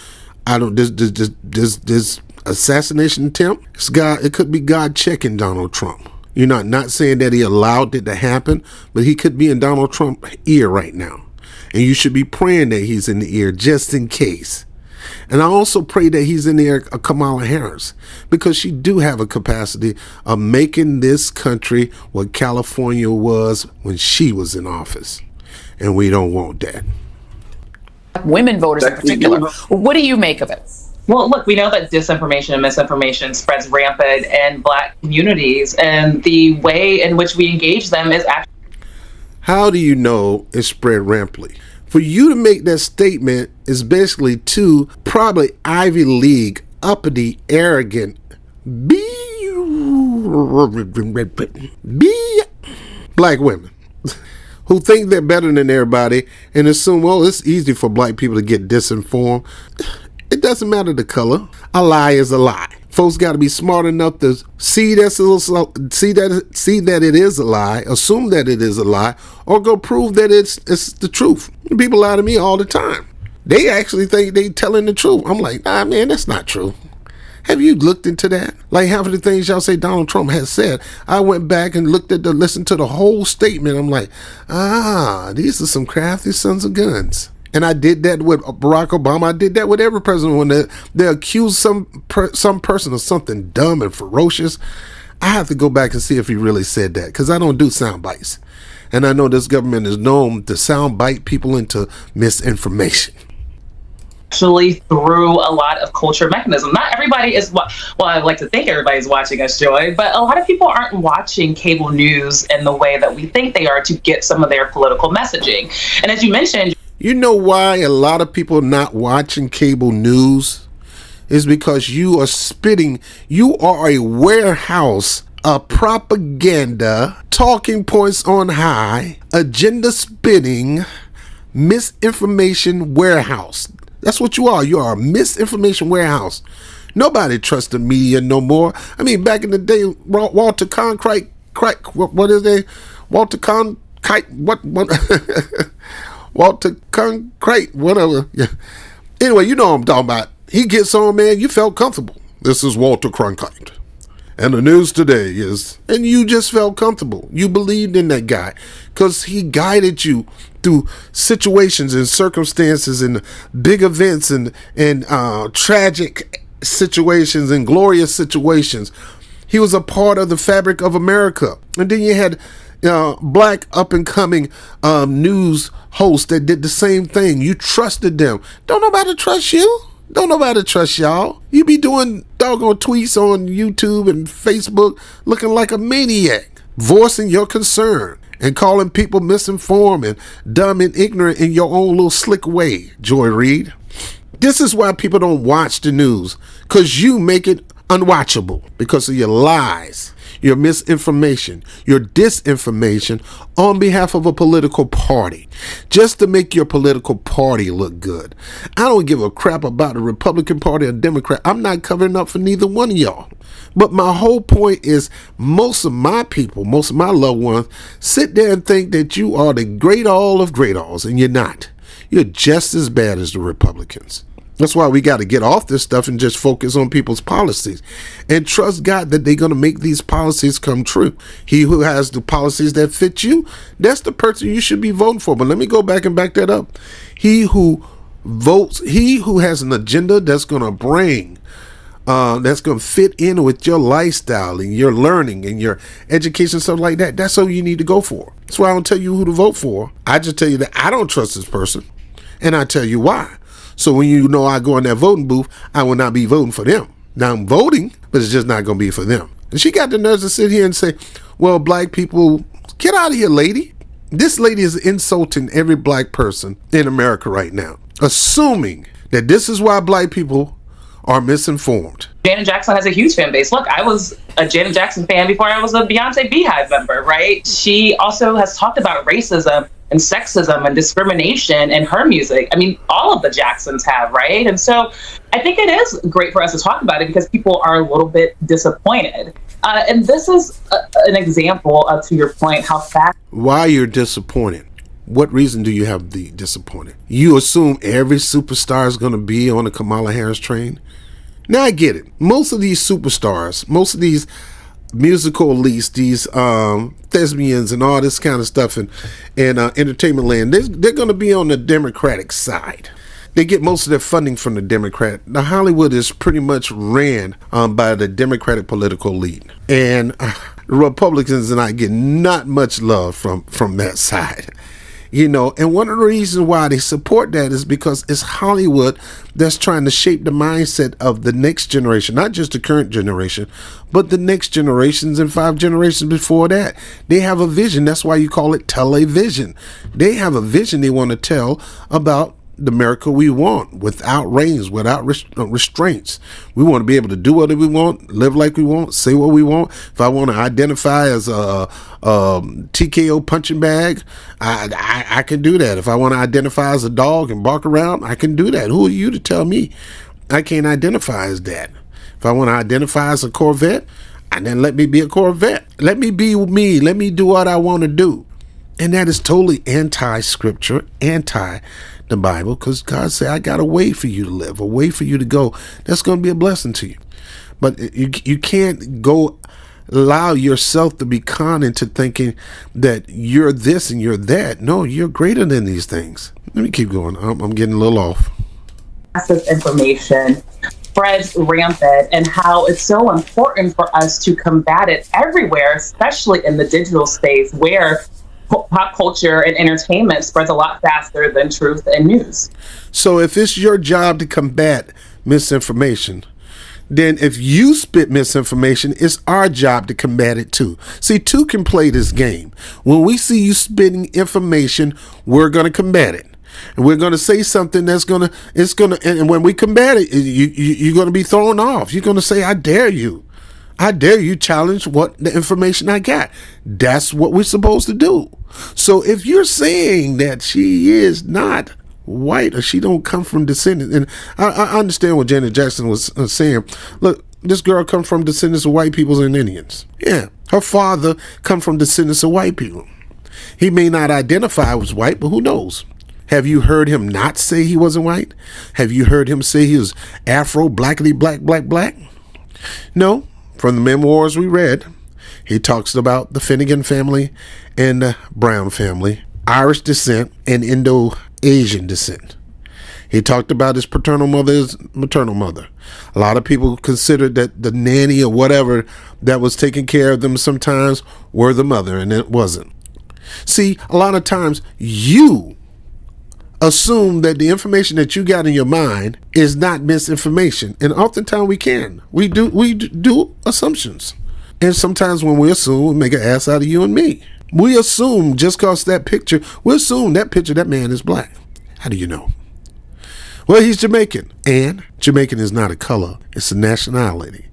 this assassination attempt, it could be God checking Donald Trump. You're not saying that he allowed it to happen, but he could be in Donald Trump's ear right now. And you should be praying that he's in the ear just in case. And I also pray that he's in the ear of Kamala Harris, because she do have a capacity of making this country what California was when she was in office. And we don't want that. Women voters in particular. What do you make of it? Well, look, we know that disinformation and misinformation spreads rampant in Black communities, and the way in which we engage them is actually... How do you know it spread rampantly? For you to make that statement is basically two probably Ivy League, uppity, arrogant, Black women who think they're better than everybody and assume, well, it's easy for Black people to get disinformed. It doesn't matter the color. A lie is a lie. Folks got to be smart enough to see that it is a lie, assume that it is a lie, or go prove that it's the truth. People lie to me all the time. They actually think they telling the truth. I'm like, man, that's not true. Have you looked into that? Like half of the things y'all say Donald Trump has said, I went back and listened to the whole statement. I'm like, these are some crafty sons of guns. And I did that with Barack Obama. I did that with every president. When they accuse some person of something dumb and ferocious, I have to go back and see if he really said that, because I don't do sound bites. And I know this government is known to sound bite people into misinformation. Actually, through a lot of culture mechanism. Not everybody is, well, I like to think everybody's watching us, Joy, but a lot of people aren't watching cable news in the way that we think they are to get some of their political messaging. And as you mentioned, you know why a lot of people are not watching cable news? Is because you are a warehouse of propaganda, talking points on high, agenda spinning, misinformation warehouse. That's what you are. You are a misinformation warehouse. Nobody trusts the media no more. I mean, back in the day, Walter Cronkite, what is it? Walter Cronkite, what? Walter Cronkite, whatever. Yeah. Anyway, you know what I'm talking about. He gets on, man, you felt comfortable. This is Walter Cronkite. And the news today is, and you just felt comfortable. You believed in that guy because he guided you through situations and circumstances and big events and tragic situations and glorious situations. He was a part of the fabric of America. And then you had Black up-and-coming news hosts that did the same thing. You trusted them. Don't nobody trust you. Don't nobody trust y'all. You be doing doggone tweets on YouTube and Facebook looking like a maniac, voicing your concern and calling people misinformed and dumb and ignorant in your own little slick way, Joy Reid. This is why people don't watch the news, because you make it unwatchable because of your lies, your misinformation, your disinformation on behalf of a political party, just to make your political party look good. I don't give a crap about the Republican Party or Democrat. I'm not covering up for neither one of y'all. But my whole point is most of my people, most of my loved ones, sit there and think that you are the great all of great alls, and you're not. You're just as bad as the Republicans. That's why we got to get off this stuff and just focus on people's policies and trust God that they're going to make these policies come true. He who has the policies that fit you, that's the person you should be voting for. But let me go back and back that up. He who votes, he who has an agenda that's going to bring, that's going to fit in with your lifestyle and your learning and your education, stuff like that. That's all you need to go for. That's why I don't tell you who to vote for. I just tell you that I don't trust this person, and I tell you why. So when you know I go in that voting booth, I will not be voting for them. Now I'm voting, but it's just not going to be for them. And she got the nerves to sit here and say, well, black people, get out of here, lady. This lady is insulting every black person in America right now, assuming that this is why black people are misinformed. Janet Jackson has a huge fan base. Look, I was a Janet Jackson fan before I was a Beyonce Beehive member, right? She also has talked about racism and sexism and discrimination in her music. I mean, all of the Jacksons have, right? And so I think it is great for us to talk about it because people are a little bit disappointed. And this is an example of, to your point, how fast... Why you're disappointed? What reason do you have to be disappointed? You assume every superstar is going to be on the Kamala Harris train? Now I get it. Most of these superstars, most of these musical elites, these thespians and all this kind of stuff and entertainment land, they're going to be on the Democratic side. They get most of their funding from the Democrat. Now, Hollywood is pretty much ran by the Democratic political elite. And Republicans and I get not much love from that side. You know, and one of the reasons why they support that is because it's Hollywood that's trying to shape the mindset of the next generation, not just the current generation, but the next generations and 5 generations before that. They have a vision. That's why you call it television. They have a vision they want to tell about the America we want, without reins, without restraints. We want to be able to do whatever we want, live like we want, say what we want. If I want to identify as a TKO punching bag, I can do that. If I want to identify as a dog and bark around, I can do that. Who are you to tell me I can't identify as that? If I want to identify as a Corvette, then let me be a Corvette. Let me be me. Let me do what I want to do. And that is totally anti-scripture, anti the Bible, because God said, I got a way for you to live, a way for you to go. That's going to be a blessing to you. But you can't go allow yourself to be conned into thinking that you're this and you're that. No, you're greater than these things. Let me keep going. I'm getting a little off. Massive information spreads rampant, and how it's so important for us to combat it everywhere, especially in the digital space where pop culture and entertainment spreads a lot faster than truth and news. So if it's your job to combat misinformation, then if you spit misinformation, it's our job to combat it too. See, two can play this game. When we see you spitting information, we're going to combat it. And we're going to say something and when we combat it, you're going to be thrown off. You're going to say, I dare you. I dare you challenge what the information I got. That's what we're supposed to do. So if you're saying that she is not white or she don't come from descendants, and I understand what Janet Jackson was saying. Look, this girl come from descendants of white peoples and Indians. Yeah, her father come from descendants of white people. He may not identify as white, but who knows? Have you heard him not say he wasn't white? Have you heard him say he was Afro, blackity, black? No. From the memoirs we read, he talks about the Finnegan family and the Brown family, Irish descent and Indo-Asian descent. He talked about his paternal mother, his maternal mother. A lot of people considered that the nanny or whatever that was taking care of them sometimes were the mother, and it wasn't. See, a lot of times you assume that the information that you got in your mind is not misinformation, and oftentimes we do assumptions, and sometimes when we assume, we make an ass out of you and me. We assume just because that picture, that man is black. How do you know? Well, he's Jamaican, and Jamaican is not a color, it's a nationality.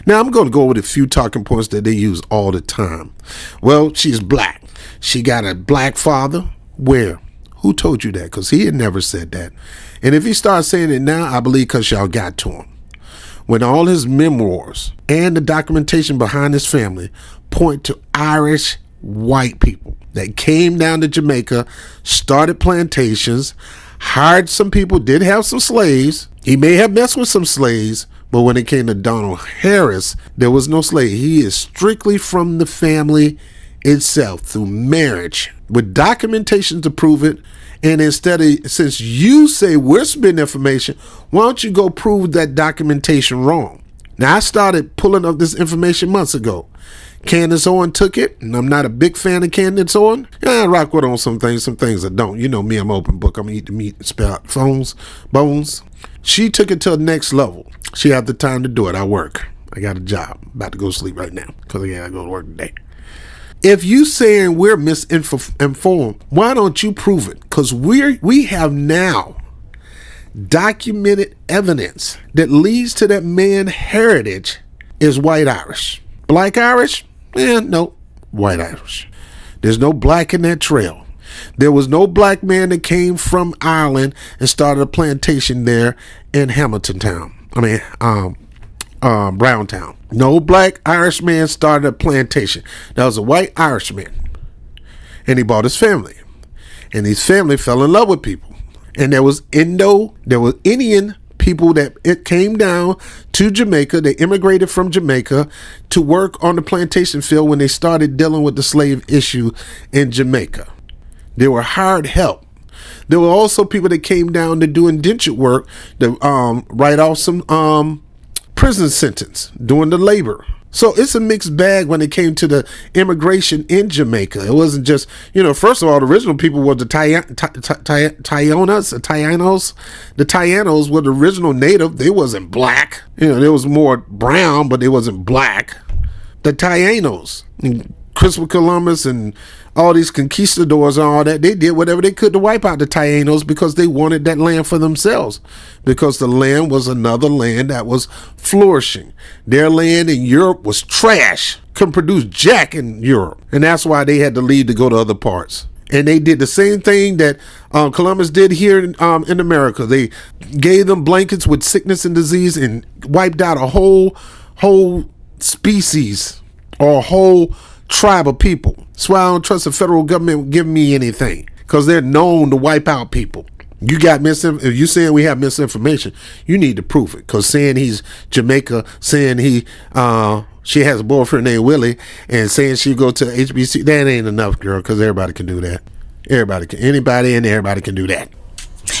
Now I'm going to go with a few talking points that they use all the time. Well, she's black. She got a black father. Where? Who told you that? Because he had never said that. And if he starts saying it now, I believe because y'all got to him. When all his memoirs and the documentation behind his family point to Irish white people that came down to Jamaica, started plantations, hired some people, did have some slaves. He may have messed with some slaves, but when it came to Donald Harris, there was no slave. He is strictly from the family itself through marriage with documentation to prove it. And since you say we're spitting information, why don't you go prove that documentation wrong? Now, I started pulling up this information months ago. Candace Owen took it, and I'm not a big fan of Candace Owen. Yeah, I rock with her on some things I don't. You know me, I'm open book. I'm gonna eat the meat and spit out bones. She took it to the next level. She had the time to do it. I work. I got a job. About to go sleep right now because I gotta go to work today. If you saying we're misinformed, why don't you prove it? Because we have now documented evidence that leads to that man's heritage is white Irish. Black Irish? No, white Irish. There's no black in that trail. There was no black man that came from Ireland and started a plantation there in Hamilton Town. Browntown. No black Irish man started a plantation. That was a white Irishman. And he bought his family. And his family fell in love with people. And there was Indian people that it came down to Jamaica. They immigrated from Jamaica to work on the plantation field when they started dealing with the slave issue in Jamaica. They were hired help. There were also people that came down to do indentured work to write off some prison sentence, doing the labor. So it's a mixed bag when it came to the immigration in Jamaica. It wasn't just, first of all, the original people were the Taínos. The Taínos were the original native. They wasn't black. They was more brown, but they wasn't black. The Taínos, Christopher Columbus and all these conquistadors and all that, they did whatever they could to wipe out the Taínos because they wanted that land for themselves, because the land was another land that was flourishing. Their land in Europe was trash, couldn't produce jack in Europe, and that's why they had to leave to go to other parts. And they did the same thing that Columbus did here in America. They gave them blankets with sickness and disease and wiped out a whole species or a whole tribe of people. That's why I don't trust the federal government giving me anything, because they're known to wipe out people. If you saying we have misinformation, you need to prove it. Because saying he's Jamaica, saying she has a boyfriend named Willie, and saying she go to HBC, that ain't enough, girl. Because everybody can do that. Anybody and everybody can do that.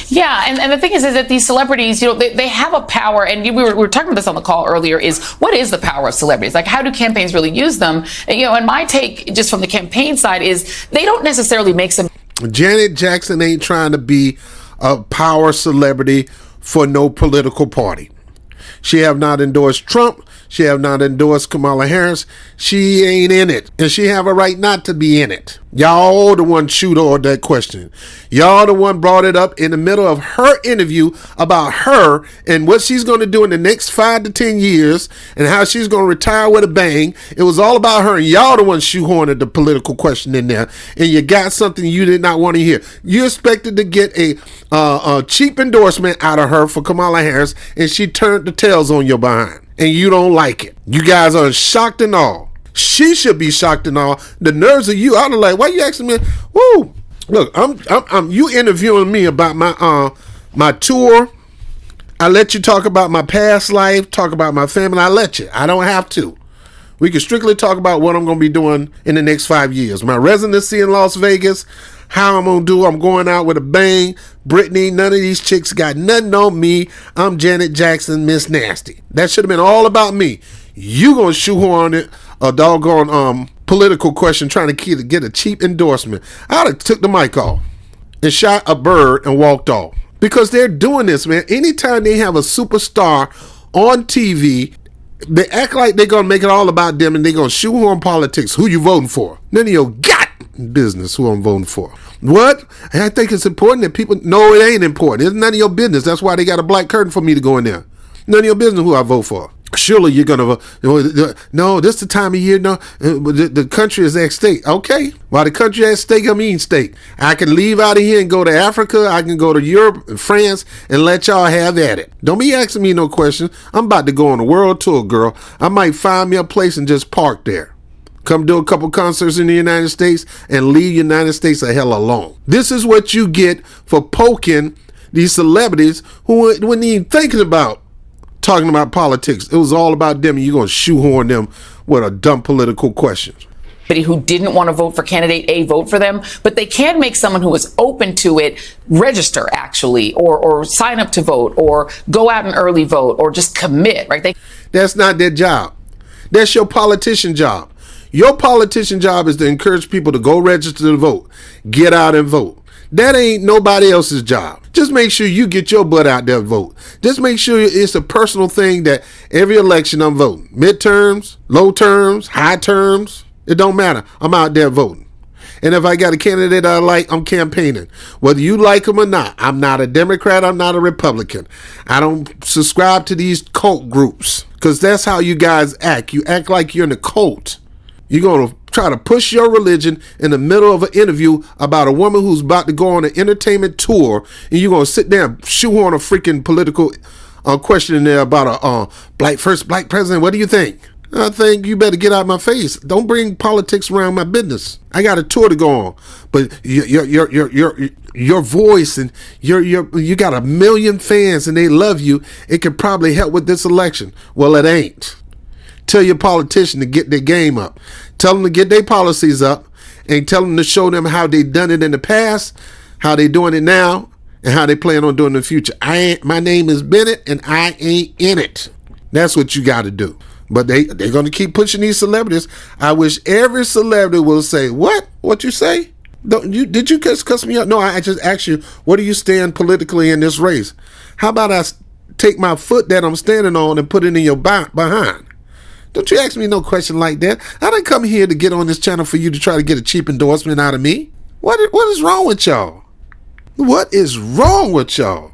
Yeah, and the thing is that these celebrities, they have a power, and we were talking about this on the call earlier, is what is the power of celebrities? Like, how do campaigns really use them? And my take, just from the campaign side, is they don't necessarily make some... Janet Jackson ain't trying to be a power celebrity for no political party. She have not endorsed Trump. She have not endorsed Kamala Harris. She ain't in it, and she have a right not to be in it. Y'all the one shoot on that question. Y'all the one brought it up in the middle of her interview about her and what she's going to do in the next 5 to 10 years and how she's going to retire with a bang. It was all about her, and y'all the one shoehorned the political question in there, and you got something you did not want to hear. You expected to get a cheap endorsement out of her for Kamala Harris, and she turned the tails on your behind, and you don't like it. You guys are shocked and all. She should be shocked and all. The nerves of you, I'm like, why you asking me? Woo! Look, I'm you interviewing me about my tour. I let you talk about my past life, talk about my family. I let you. I don't have to. We can strictly talk about what I'm going to be doing in the next 5 years. My residency in Las Vegas, how I'm going to do. I'm going out with a bang. Brittany, none of these chicks got nothing on me. I'm Janet Jackson, Miss Nasty. That should have been all about me. You going to shoehorn it, a doggone political question trying to get a cheap endorsement. I'd have took the mic off and shot a bird and walked off. Because they're doing this, man. Anytime they have a superstar on TV, they act like they're going to make it all about them and they're going to shoehorn politics. Who you voting for? None of your business who I'm voting for. What? I think it's important that people... No, it ain't important. It's none of your business. That's why they got a black curtain for me to go in there. None of your business who I vote for. Surely you're going to... No, this is the time of year. No, the country is at stake. Okay. While the country is at stake, I'm eating steak. I can leave out of here and go to Africa. I can go to Europe and France and let y'all have at it. Don't be asking me no questions. I'm about to go on a world tour, girl. I might find me a place and just park there. Come do a couple concerts in the United States and leave United States the hell alone. This is what you get for poking these celebrities who weren't even thinking about talking about politics. It was all about them, and you're going to shoehorn them with a dumb political question. Who didn't want to vote for candidate A vote for them, but they can make someone who is open to it register actually, or sign up to vote, or go out and early vote, or just commit, right? That's not their job. That's your politician job. Your politician job is to encourage people to go register to vote, get out and vote. That ain't nobody else's job. Just make sure you get your butt out there and vote. Just make sure it's a personal thing that every election I'm voting. Midterms, low terms, high terms. It don't matter. I'm out there voting. And if I got a candidate I like, I'm campaigning. Whether you like him or not. I'm not a Democrat. I'm not a Republican. I don't subscribe to these cult groups. Because that's how you guys act. You act like you're in a cult. You're going to try to push your religion in the middle of an interview about a woman who's about to go on an entertainment tour. And you're going to sit there and shoehorn a freaking political question in there about a first black president. What do you think? I think you better get out of my face. Don't bring politics around my business. I got a tour to go on, but your voice and you got 1 million fans and they love you. It could probably help with this election. Well, it ain't. Tell your politician to get their game up. Tell them to get their policies up, and tell them to show them how they done it in the past, how they doing it now, and how they plan on doing it in the future. My name is Bennett, and I ain't in it. That's what you got to do. But they're going to keep pushing these celebrities. I wish every celebrity will say, what? What you say? Did you cuss me out? No, I just asked you, what do you stand politically in this race? How about I take my foot that I'm standing on and put it in your behind? Don't you ask me no question like that. I didn't come here to get on this channel for you to try to get a cheap endorsement out of me. What is wrong with y'all? What is wrong with y'all?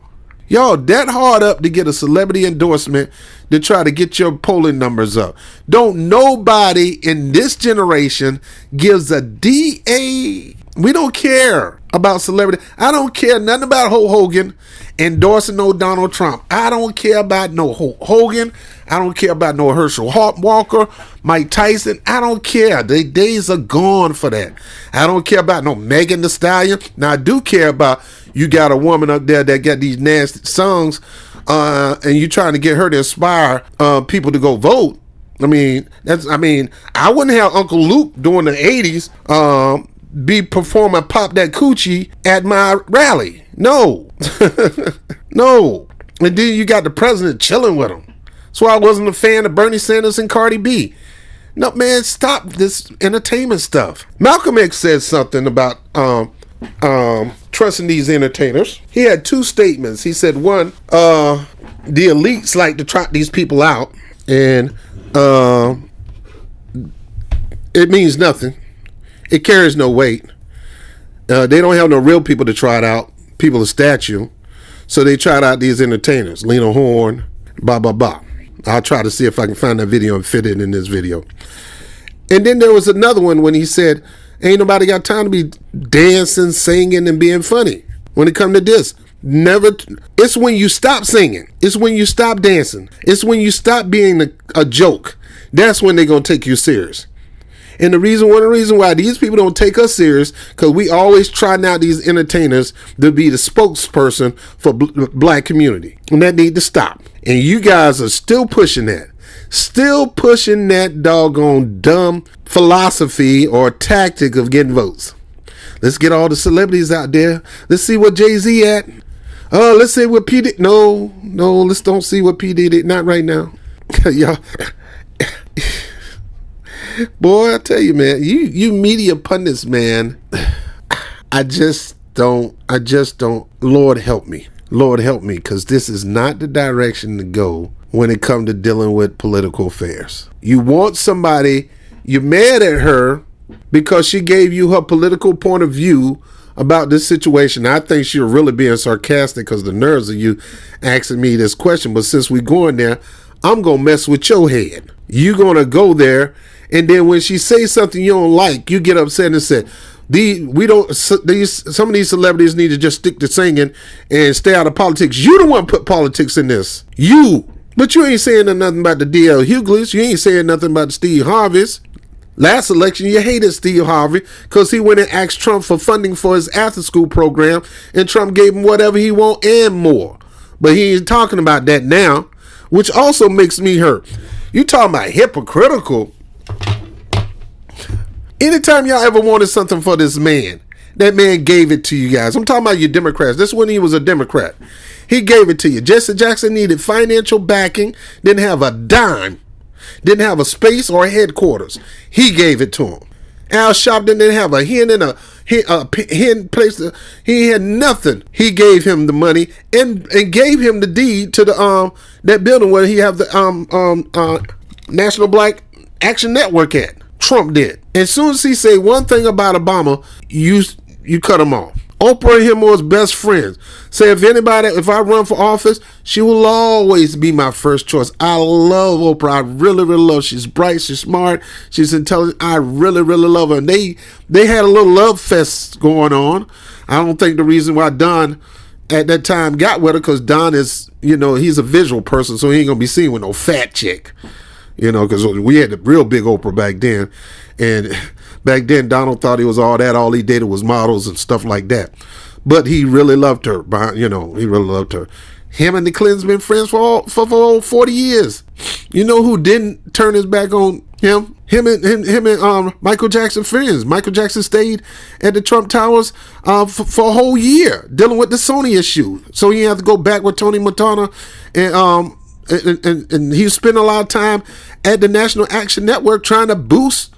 Y'all that hard up to get a celebrity endorsement to try to get your polling numbers up. Don't nobody in this generation gives a DA. We don't care about celebrity. I don't care nothing about Hulk Hogan endorsing no Donald Trump. I don't care about no Hulk Hogan. I don't care about no Herschel Walker, Mike Tyson. I don't care. The days are gone for that. I don't care about no Megan Thee Stallion. Now, I do care about you got a woman up there that got these nasty songs and you trying to get her to inspire people to go vote. I mean, I wouldn't have Uncle Luke during the 80s be performing Pop That Coochie at my rally. No. No. And then you got the president chilling with him. That's why I wasn't a fan of Bernie Sanders and Cardi B. No, man, stop this entertainment stuff. Malcolm X said something about trusting these entertainers. He had two statements. He said, one, the elites like to trot these people out, and it means nothing. It carries no weight. They don't have no real people to trot out, people of statue. So they trot out these entertainers, Lena Horne, blah, blah, blah. I'll try to see if I can find that video and fit it in this video. And then there was another one when he said, ain't nobody got time to be dancing, singing, and being funny. When it come to this, it's when you stop singing. It's when you stop dancing. It's when you stop being a joke. That's when they're going to take you serious. And one of the reasons why these people don't take us serious, because we always trying out these entertainers to be the spokesperson for black community. And that need to stop. And you guys are still pushing that. Still pushing that doggone dumb philosophy or tactic of getting votes. Let's get all the celebrities out there. Let's see what Jay-Z at. Oh, let's see what P. Diddy. No, let's don't see what P. Diddy. Not right now. Y'all. Boy, I tell you, man, you media pundits, man. I just don't. Lord help me, because this is not the direction to go when it comes to dealing with political affairs. You want somebody, you're mad at her because she gave you her political point of view about this situation. I think she's really being sarcastic because the nerves of you asking me this question. But since we're going there, I'm going to mess with your head. You're going to go there. And then when she says something you don't like, you get upset and say, some of these celebrities need to just stick to singing and stay out of politics. You the one put politics in this. You. But you ain't saying nothing about the D.L. Hughley's. You ain't saying nothing about the Steve Harveys. Last election, you hated Steve Harvey because he went and asked Trump for funding for his after-school program, and Trump gave him whatever he want and more. But he ain't talking about that now, which also makes me hurt. You talking about hypocritical? Anytime y'all ever wanted something for this man, that man gave it to you guys. I'm talking about you Democrats. This when he was a Democrat. He gave it to you. Jesse Jackson needed financial backing, didn't have a dime. Didn't have a space or a headquarters. He gave it to him. Al Sharpton didn't have a hen in a hen place. He had nothing. He gave him the money and gave him the deed to the that building where he have the National Black Action Network at. Trump did. As soon as he say one thing about Obama, you cut him off. Oprah and him was best friends. Say if I run for office, she will always be my first choice. I love Oprah. I really, really love her. She's bright, she's smart, she's intelligent. I really, really love her. And they had a little love fest going on. I don't think the reason why Don at that time got with her, because Don is, he's a visual person, so he ain't gonna be seen with no fat chick. Because we had the real big Oprah back then. And back then, Donald thought he was all that. All he dated was models and stuff like that. But he really loved her. He really loved her. Him and the Clintons been friends for 40 years. You know who didn't turn his back on him? Him and Michael Jackson friends. Michael Jackson stayed at the Trump Towers for a whole year dealing with the Sony issue. So he had to go back with Tony Montana and he spent a lot of time at the National Action Network trying to boost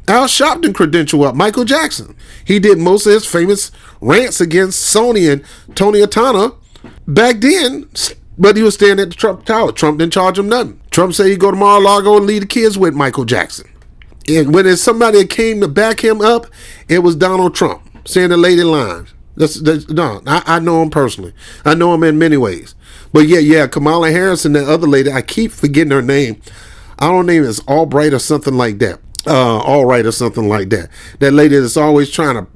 Al Sharpton credential up. Michael Jackson. He did most of his famous rants against Sony and Tony Montana back then, but he was staying at the Trump Tower. Trump didn't charge him nothing. Trump said he'd go to Mar-a-Lago and leave the kids with Michael Jackson. And when there's somebody that came to back him up, it was Donald Trump saying the lady lines. No, I know him personally. I know him in many ways. But yeah, Kamala Harris and that other lady, I keep forgetting her name. I don't know, name is Albright or something like that. Alright or something like that. That lady that's always trying to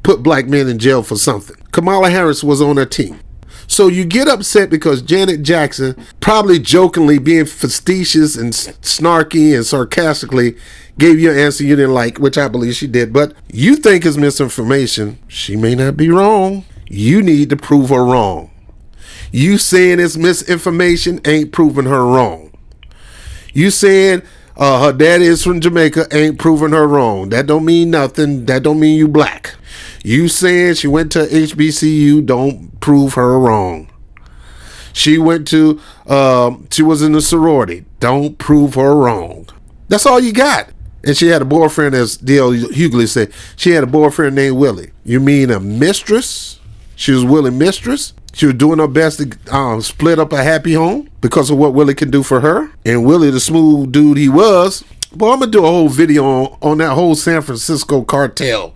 put black men in jail for something. Kamala Harris was on her team. So you get upset because Janet Jackson, probably jokingly being facetious and snarky and sarcastically, gave you an answer you didn't like, which I believe she did, but you think is misinformation. She may not be wrong. You need to prove her wrong. You saying it's misinformation ain't proving her wrong. You saying her daddy is from Jamaica ain't proving her wrong. That don't mean nothing. That don't mean you black. You saying she went to HBCU don't prove her wrong. She went to, she was in a sorority. Don't prove her wrong. That's all you got. And she had a boyfriend, as D.L. Hughley said, she had a boyfriend named Willie. You mean a mistress? She was Willie's mistress? She was doing her best to split up a happy home because of what Willie can do for her. And Willie, the smooth dude he was, boy, I'm going to do a whole video on that whole San Francisco cartel.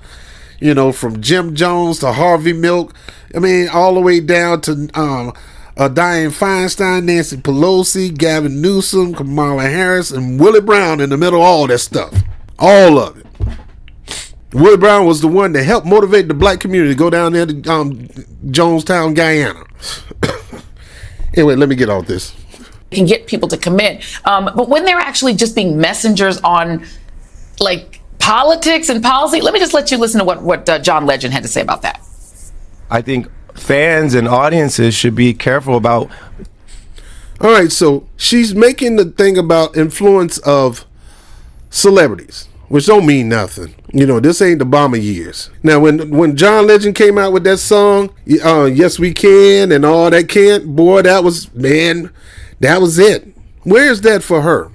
From Jim Jones to Harvey Milk. I mean, all the way down to Dianne Feinstein, Nancy Pelosi, Gavin Newsom, Kamala Harris, and Willie Brown in the middle of all that stuff. All of it. Willie Brown was the one that helped motivate the black community to go down there to Jonestown, Guyana. Anyway, let me get off this. Can get people to commit. But when they're actually just being messengers on, politics and policy, let me just let you listen to what John Legend had to say about that. I think fans and audiences should be careful about. All right, so she's making the thing about influence of celebrities, which don't mean nothing. This ain't the Obama years. Now, when John Legend came out with that song, Yes We Can and all that can't, boy, that was it. Where's that for her?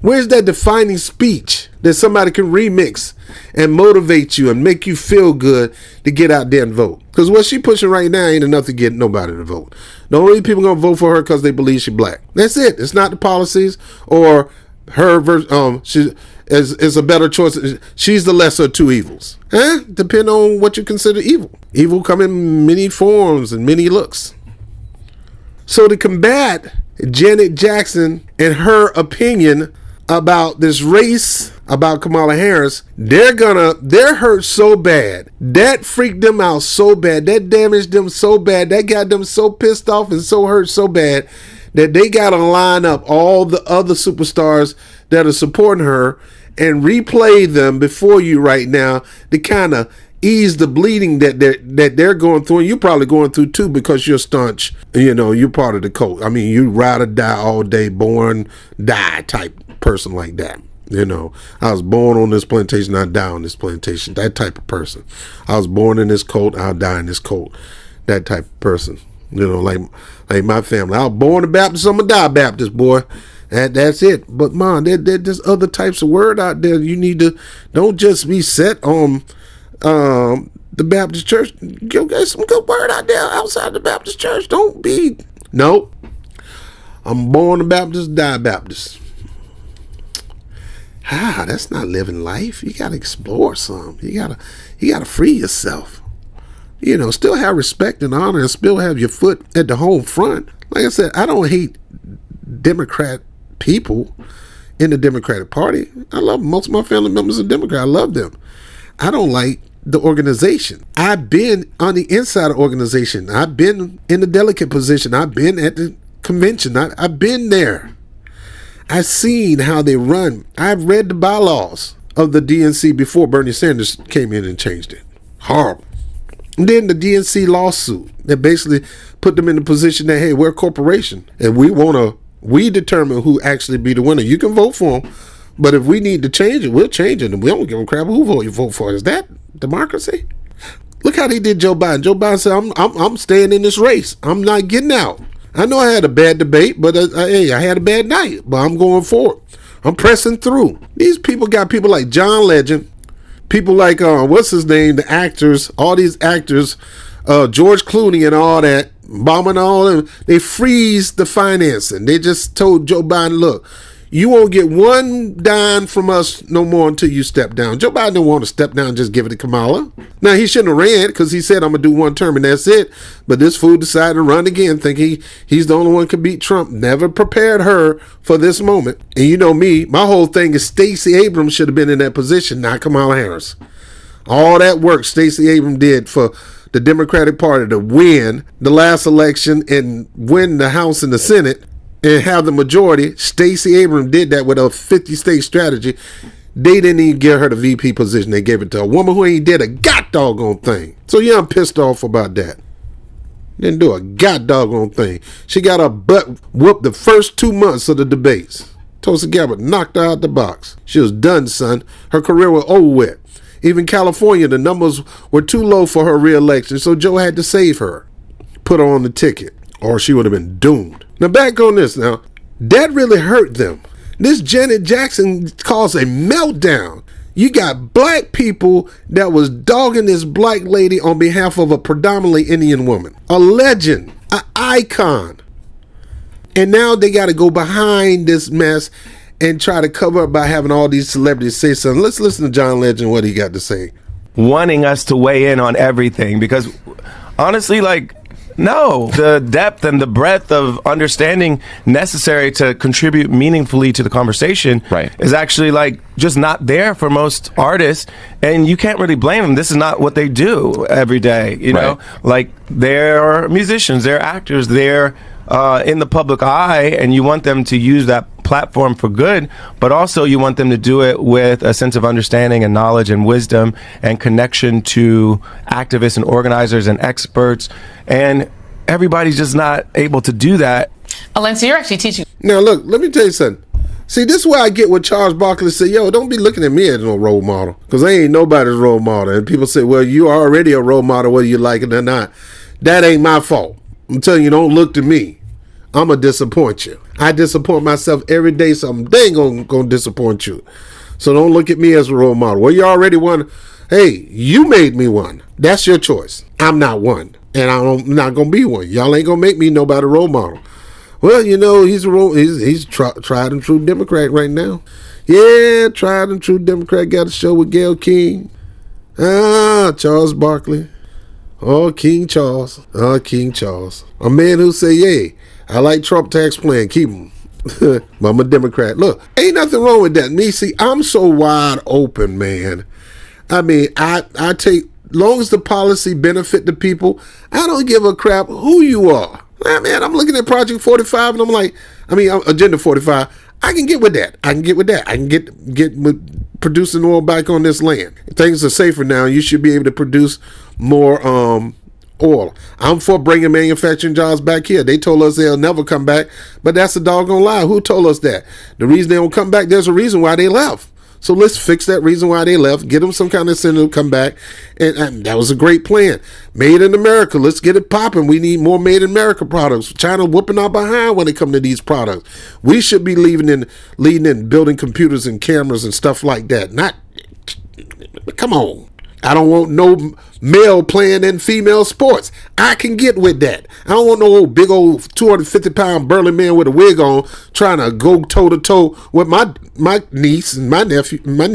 Where's that defining speech that somebody can remix and motivate you and make you feel good to get out there and vote? Because what she pushing right now ain't enough to get nobody to vote. The only people gonna vote for her because they believe she's black. That's it. It's not the policies or her she is a better choice. She's the lesser of two evils. Depending on what you consider evil. Evil come in many forms and many looks. So to combat Janet Jackson and her opinion about this race, about Kamala Harris, they're hurt so bad. That freaked them out so bad. That damaged them so bad. That got them so pissed off and so hurt so bad that they got to line up all the other superstars that are supporting her and replay them before you right now to kind of ease the bleeding that they're going through, and you're probably going through too, because you're staunch. You're part of the cult. I mean, you ride or die all day, born, die type person like that. I was born on this plantation, I die on this plantation. That type of person. I was born in this cult, I'll die in this cult. That type of person. Like my family. I was born a Baptist, I'm gonna die Baptist, boy. That's it. But man, there's other types of word out there. You need to, don't just be set on the Baptist church. Go get some good word out there outside the Baptist church. Don't be, nope. I'm born a Baptist, die Baptist. That's not living life. You gotta explore some. You gotta free yourself. Still have respect and honor, and still have your foot at the home front. Like I said, I don't hate Democrat people in the Democratic Party. I love most of my family members are Democrat. I love them. I don't like the organization. I've been on the inside of the organization. I've been in the delicate position. I've been at the convention. I've been there. I've seen how they run. I've read the bylaws of the DNC before Bernie Sanders came in and changed it. Horrible. And then the DNC lawsuit that basically put them in the position that, hey, we're a corporation and we determine who actually be the winner. You can vote for them, but if we need to change it, we'll change it. And we don't give a crap who you vote for. Is that democracy? Look how they did Joe Biden. Joe Biden said, I'm staying in this race. I'm not getting out. I know I had a bad debate, but hey, I had a bad night, but I'm going forward. I'm pressing through. These people got people like John Legend, people like, what's his name, the actors, all these actors, George Clooney and all that, Obama and all of them, they freeze the financing. They just told Joe Biden, look, you won't get one dime from us no more until you step down. Joe Biden didn't want to step down and just give it to Kamala. Now, he shouldn't have ran because he said, I'm going to do one term and that's it. But this fool decided to run again, thinking he's the only one who could beat Trump. Never prepared her for this moment. And you know me, my whole thing is Stacey Abrams should have been in that position, not Kamala Harris. All that work Stacey Abrams did for the Democratic Party to win the last election and win the House and the Senate and have the majority. Stacey Abrams did that with a 50-state strategy. They didn't even give her the VP position. They gave it to a woman who ain't did a god doggone thing. So yeah, I'm pissed off about that. Didn't do a god doggone thing. She got her butt whooped the first 2 months of the debates. Tulsi Gabbard knocked her out the box. She was done, son. Her career was over with. Even California, the numbers were too low for her re-election, so Joe had to save her. Put her on the ticket, or she would have been doomed. Now back on this now. That really hurt them. This Janet Jackson caused a meltdown. You got black people that was dogging this black lady on behalf of a predominantly Indian woman. A legend, an icon. And now they got to go behind this mess and try to cover up by having all these celebrities say something. Let's listen to John Legend, what he got to say. Wanting us to weigh in on everything because honestly, no, the depth and the breadth of understanding necessary to contribute meaningfully to the conversation is actually just not there for most artists, and you can't really blame them. This is not what they do every day, you know? They're musicians, they're actors, they're in the public eye, and you want them to use that platform for good, but also you want them to do it with a sense of understanding and knowledge and wisdom and connection to activists and organizers and experts, and everybody's just not able to do that. Alencia, you're actually teaching. Now look, let me tell you something. See, this is why I get what Charles Barkley said, yo, don't be looking at me as no role model, because I ain't nobody's role model. And people say, well, you are already a role model whether you like it or not. That ain't my fault. I'm telling you, don't look to me. I'm going to disappoint you. I disappoint myself every day, so I'm dang going to disappoint you. So don't look at me as a role model. Well, you already won. Hey, you made me one. That's your choice. I'm not one, and I'm not going to be one. Y'all ain't going to make me nobody role model. Well, you know, he's tried and true Democrat right now. Yeah, tried and true Democrat. Got a show with Gayle King. Charles Barkley. Oh, King Charles. King Charles. A man who say, yeah, I like Trump tax plan. Keep him. I'm a Democrat. Look, ain't nothing wrong with that. Me, see, I'm so wide open, man. I mean, I take, long as the policy benefit the people, I don't give a crap who you are. Man, I'm looking at Project 45 and I'm like, Agenda 45. I can get with that. I can get with producing oil back on this land. Things are safer now. You should be able to produce more oil. I'm for bringing manufacturing jobs back here. They told us they'll never come back, but that's a doggone lie. Who told us that? The reason they don't come back, there's a reason why they left. So let's fix that reason why they left. Get them some kind of incentive to come back. And that was a great plan. Made in America. Let's get it popping. We need more made in America products. China whooping our behind when it comes to these products. We should be leading in building computers and cameras and stuff like that. Not, come on. I don't want no male playing in female sports. I can get with that. I don't want no old big old 250-pound burly man with a wig on trying to go toe to toe with my niece and my nephew. I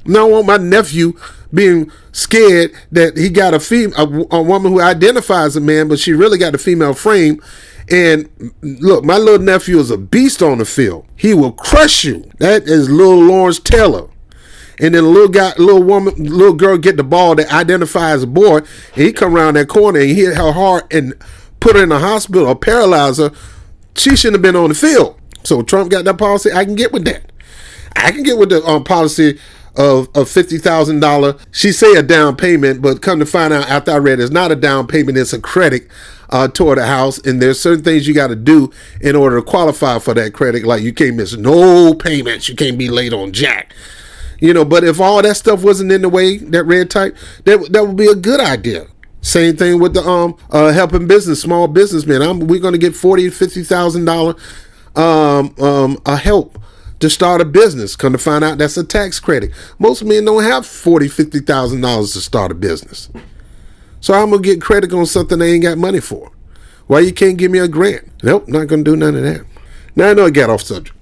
don't want my nephew being scared that he got a woman who identifies a man, but she really got a female frame. And look, my little nephew is a beast on the field. He will crush you. That is little Lawrence Taylor. And then a little girl get the ball that identifies a boy, and he come around that corner and hit her hard and put her in the hospital or paralyze her. She shouldn't have been on the field. So Trump got that policy. I can get with that. I can get with the policy of $50,000. She say a down payment, but come to find out after I read it's not a down payment, it's a credit toward the house. And there's certain things you got to do in order to qualify for that credit. Like you can't miss no payments. You can't be late on jack. But if all that stuff wasn't in the way, that red type, that would be a good idea. Same thing with the helping small businessmen. We're going to get $40,000 to $50,000 a help to start a business. Come to find out that's a tax credit. Most men don't have $40,000, $50,000 to start a business. So I'm going to get credit on something they ain't got money for. Why you can't give me a grant? Nope, not going to do none of that. Now I know I got off subject.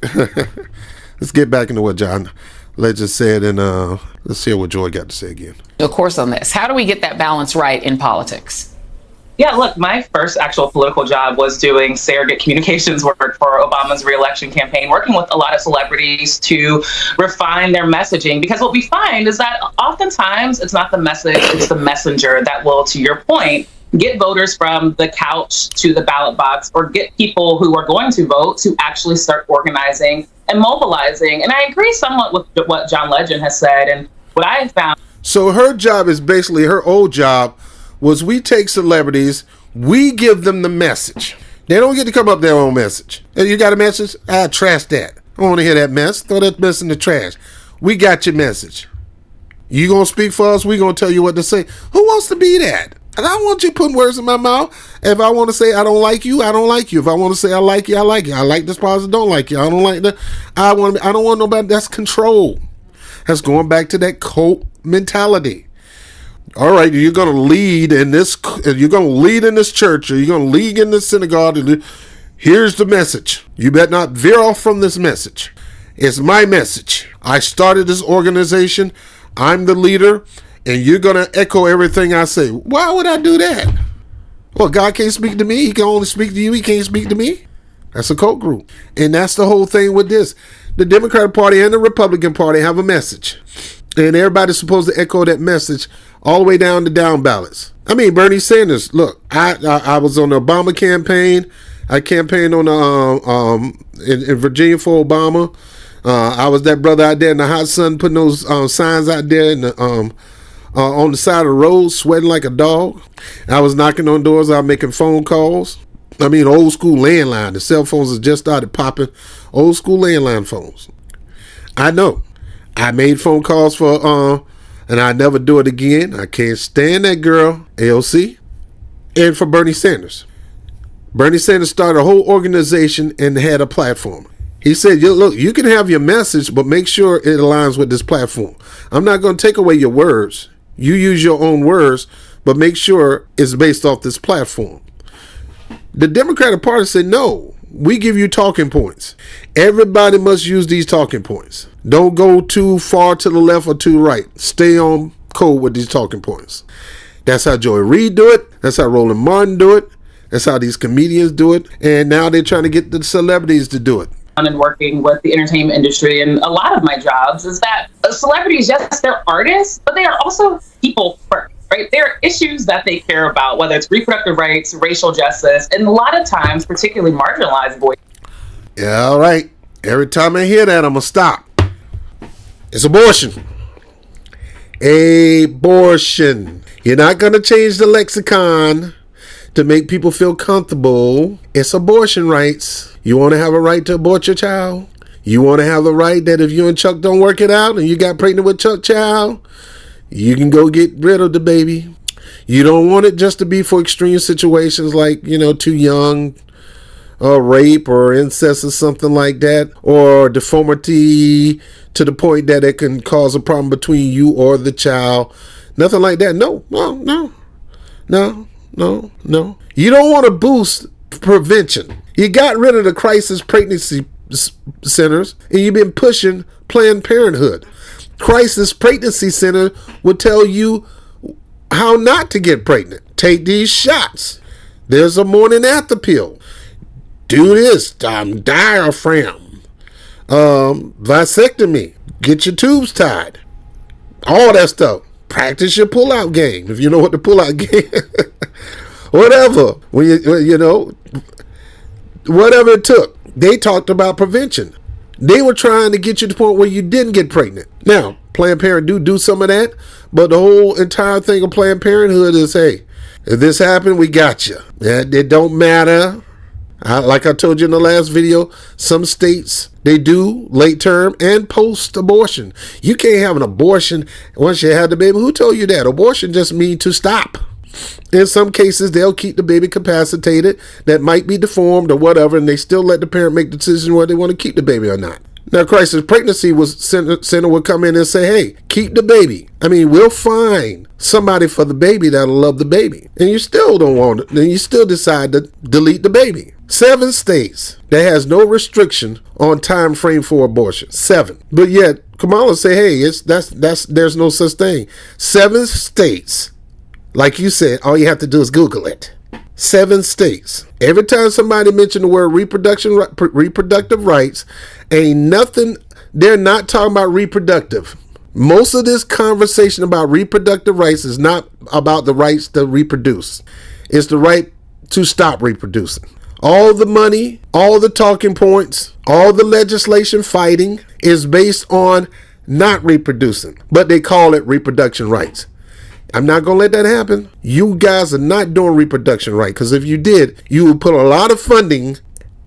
Let's get back into what John Legend said, and let's hear what Joy got to say again. Of course, on this, how do we get that balance right in politics? Yeah, look, my first actual political job was doing surrogate communications work for Obama's re-election campaign, working with a lot of celebrities to refine their messaging. Because what we find is that oftentimes it's not the message, it's the messenger that will, to your point, get voters from the couch to the ballot box, or get people who are going to vote to actually start organizing and mobilizing. And I agree somewhat with what John Legend has said and what I have found. So her job is basically, her old job was, we take celebrities, we give them the message. They don't get to come up with their own message. Hey, you got a message? Trash that. I don't want to hear that mess. Throw that mess in the trash. We got your message. You going to speak for us? We going to tell you what to say. Who wants to be that? And I don't want you putting words in my mouth. If I want to say I don't like you, I don't like you. If I want to say I like you, I like you. I like this person, don't like you. I don't like that. I don't want nobody. That's control. That's going back to that cult mentality. All right, you're going to lead in this. You're going to lead in this church, or you're going to lead in this synagogue. Here's the message. You better not veer off from this message. It's my message. I started this organization. I'm the leader. And you're going to echo everything I say. Why would I do that? Well, God can't speak to me. He can only speak to you. He can't speak to me. That's a cult group. And that's the whole thing with this. The Democratic Party and the Republican Party have a message. And everybody's supposed to echo that message all the way down to down ballots. I mean, Bernie Sanders, look, I was on the Obama campaign. I campaigned on in Virginia for Obama. I was that brother out there in the hot sun putting those signs out there in the on the side of the road, sweating like a dog. I was knocking on doors. I was making phone calls. I mean, old school landline. The cell phones have just started popping. Old school landline phones. I know. I made phone calls for, and I never do it again. I can't stand that girl, AOC, and for Bernie Sanders. Bernie Sanders started a whole organization and had a platform. He said, look, you can have your message, but make sure it aligns with this platform. I'm not going to take away your words. You use your own words, but make sure it's based off this platform. The Democratic Party said, no, we give you talking points. Everybody must use these talking points. Don't go too far to the left or too right. Stay on code with these talking points. That's how Joy Reid do it. That's how Roland Martin do it. That's how these comedians do it. And now they're trying to get the celebrities to do it. And working with the entertainment industry, and a lot of my jobs is that celebrities, yes, they're artists, but they are also people first, right? There are issues that they care about, whether it's reproductive rights, racial justice, and a lot of times, particularly marginalized voices. Yeah, all right. Every time I hear that, I'm going to stop. It's abortion. Abortion. You're not going to change the lexicon to make people feel comfortable. It's abortion rights. You want to have a right to abort your child? You want to have the right that if you and Chuck don't work it out and you got pregnant with Chuck's child, you can go get rid of the baby. You don't want it just to be for extreme situations like, too young, or rape or incest or something like that, or deformity to the point that it can cause a problem between you or the child. Nothing like that. No. You don't want to boost prevention. You got rid of the crisis pregnancy centers and you've been pushing Planned Parenthood. Crisis pregnancy center will tell you how not to get pregnant. Take these shots. There's a morning after pill. Do this. Diaphragm. Vasectomy. Get your tubes tied. All that stuff. Practice your pull-out game. If you know what the pull-out game whatever. Whatever it took. They talked about prevention. They were trying to get you to the point where you didn't get pregnant. Now, Planned Parenthood do some of that, but the whole entire thing of Planned Parenthood is, hey, if this happened, we got you. It don't matter. Like I told you in the last video, some states, they do late term and post-abortion. You can't have an abortion once you have the baby. Who told you that? Abortion just means to stop. In some cases, they'll keep the baby capacitated, that might be deformed or whatever, and they still let the parent make the decision whether they want to keep the baby or not. Now, crisis pregnancy center would come in and say, hey, keep the baby. I mean, we'll find somebody for the baby that'll love the baby. And you still don't want it. Then you still decide to delete the baby. 7 states that has no restriction on time frame for abortion. 7. But yet, Kamala say, hey, there's no such thing. 7 states. Like you said, all you have to do is Google it. 7 states. Every time somebody mentioned the word reproductive rights, ain't nothing, they're not talking about reproductive. Most of this conversation about reproductive rights is not about the rights to reproduce. It's the right to stop reproducing. All the money, all the talking points, all the legislation fighting is based on not reproducing, but they call it reproduction rights. I'm not going to let that happen. You guys are not doing reproduction right, because if you did, you would put a lot of funding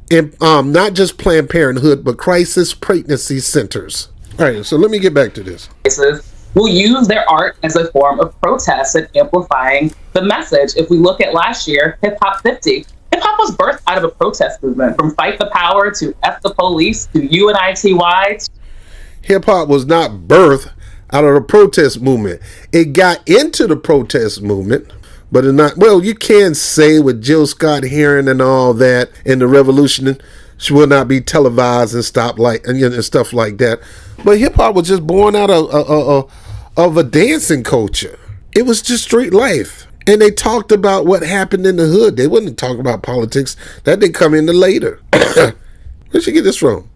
in not just Planned Parenthood, but crisis pregnancy centers. All right, so let me get back to this. Will use their art as a form of protest and amplifying the message. If we look at last year, Hip Hop 50, hip hop was birthed out of a protest movement, from Fight the Power to F the Police to UNITY. Hip hop was not birthed out of the protest movement. It got into the protest movement, but it not. Well, you can say with Jill Scott hearing and all that in the revolution, she will not be televised and stuff like that. But hip hop was just born out of a dancing culture. It was just street life, and they talked about what happened in the hood. They wouldn't talk about politics. That didn't come in later. Where'd you get this from?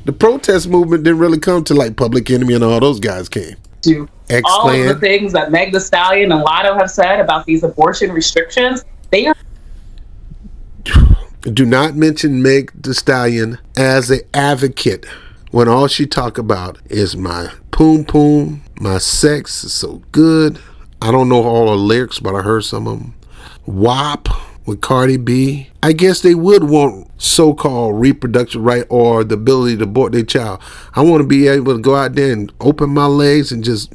The protest movement didn't really come to like Public Enemy and all those guys came. To all of the things that Meg Thee Stallion and Lotto have said about these abortion restrictions, they are. Do not mention Meg Thee Stallion as an advocate when all she talk about is my poom poom, my sex is so good. I don't know all the lyrics, but I heard some of them. WAP with Cardi B. I guess they would want so-called reproductive right or the ability to abort their child. I want to be able to go out there and open my legs and just,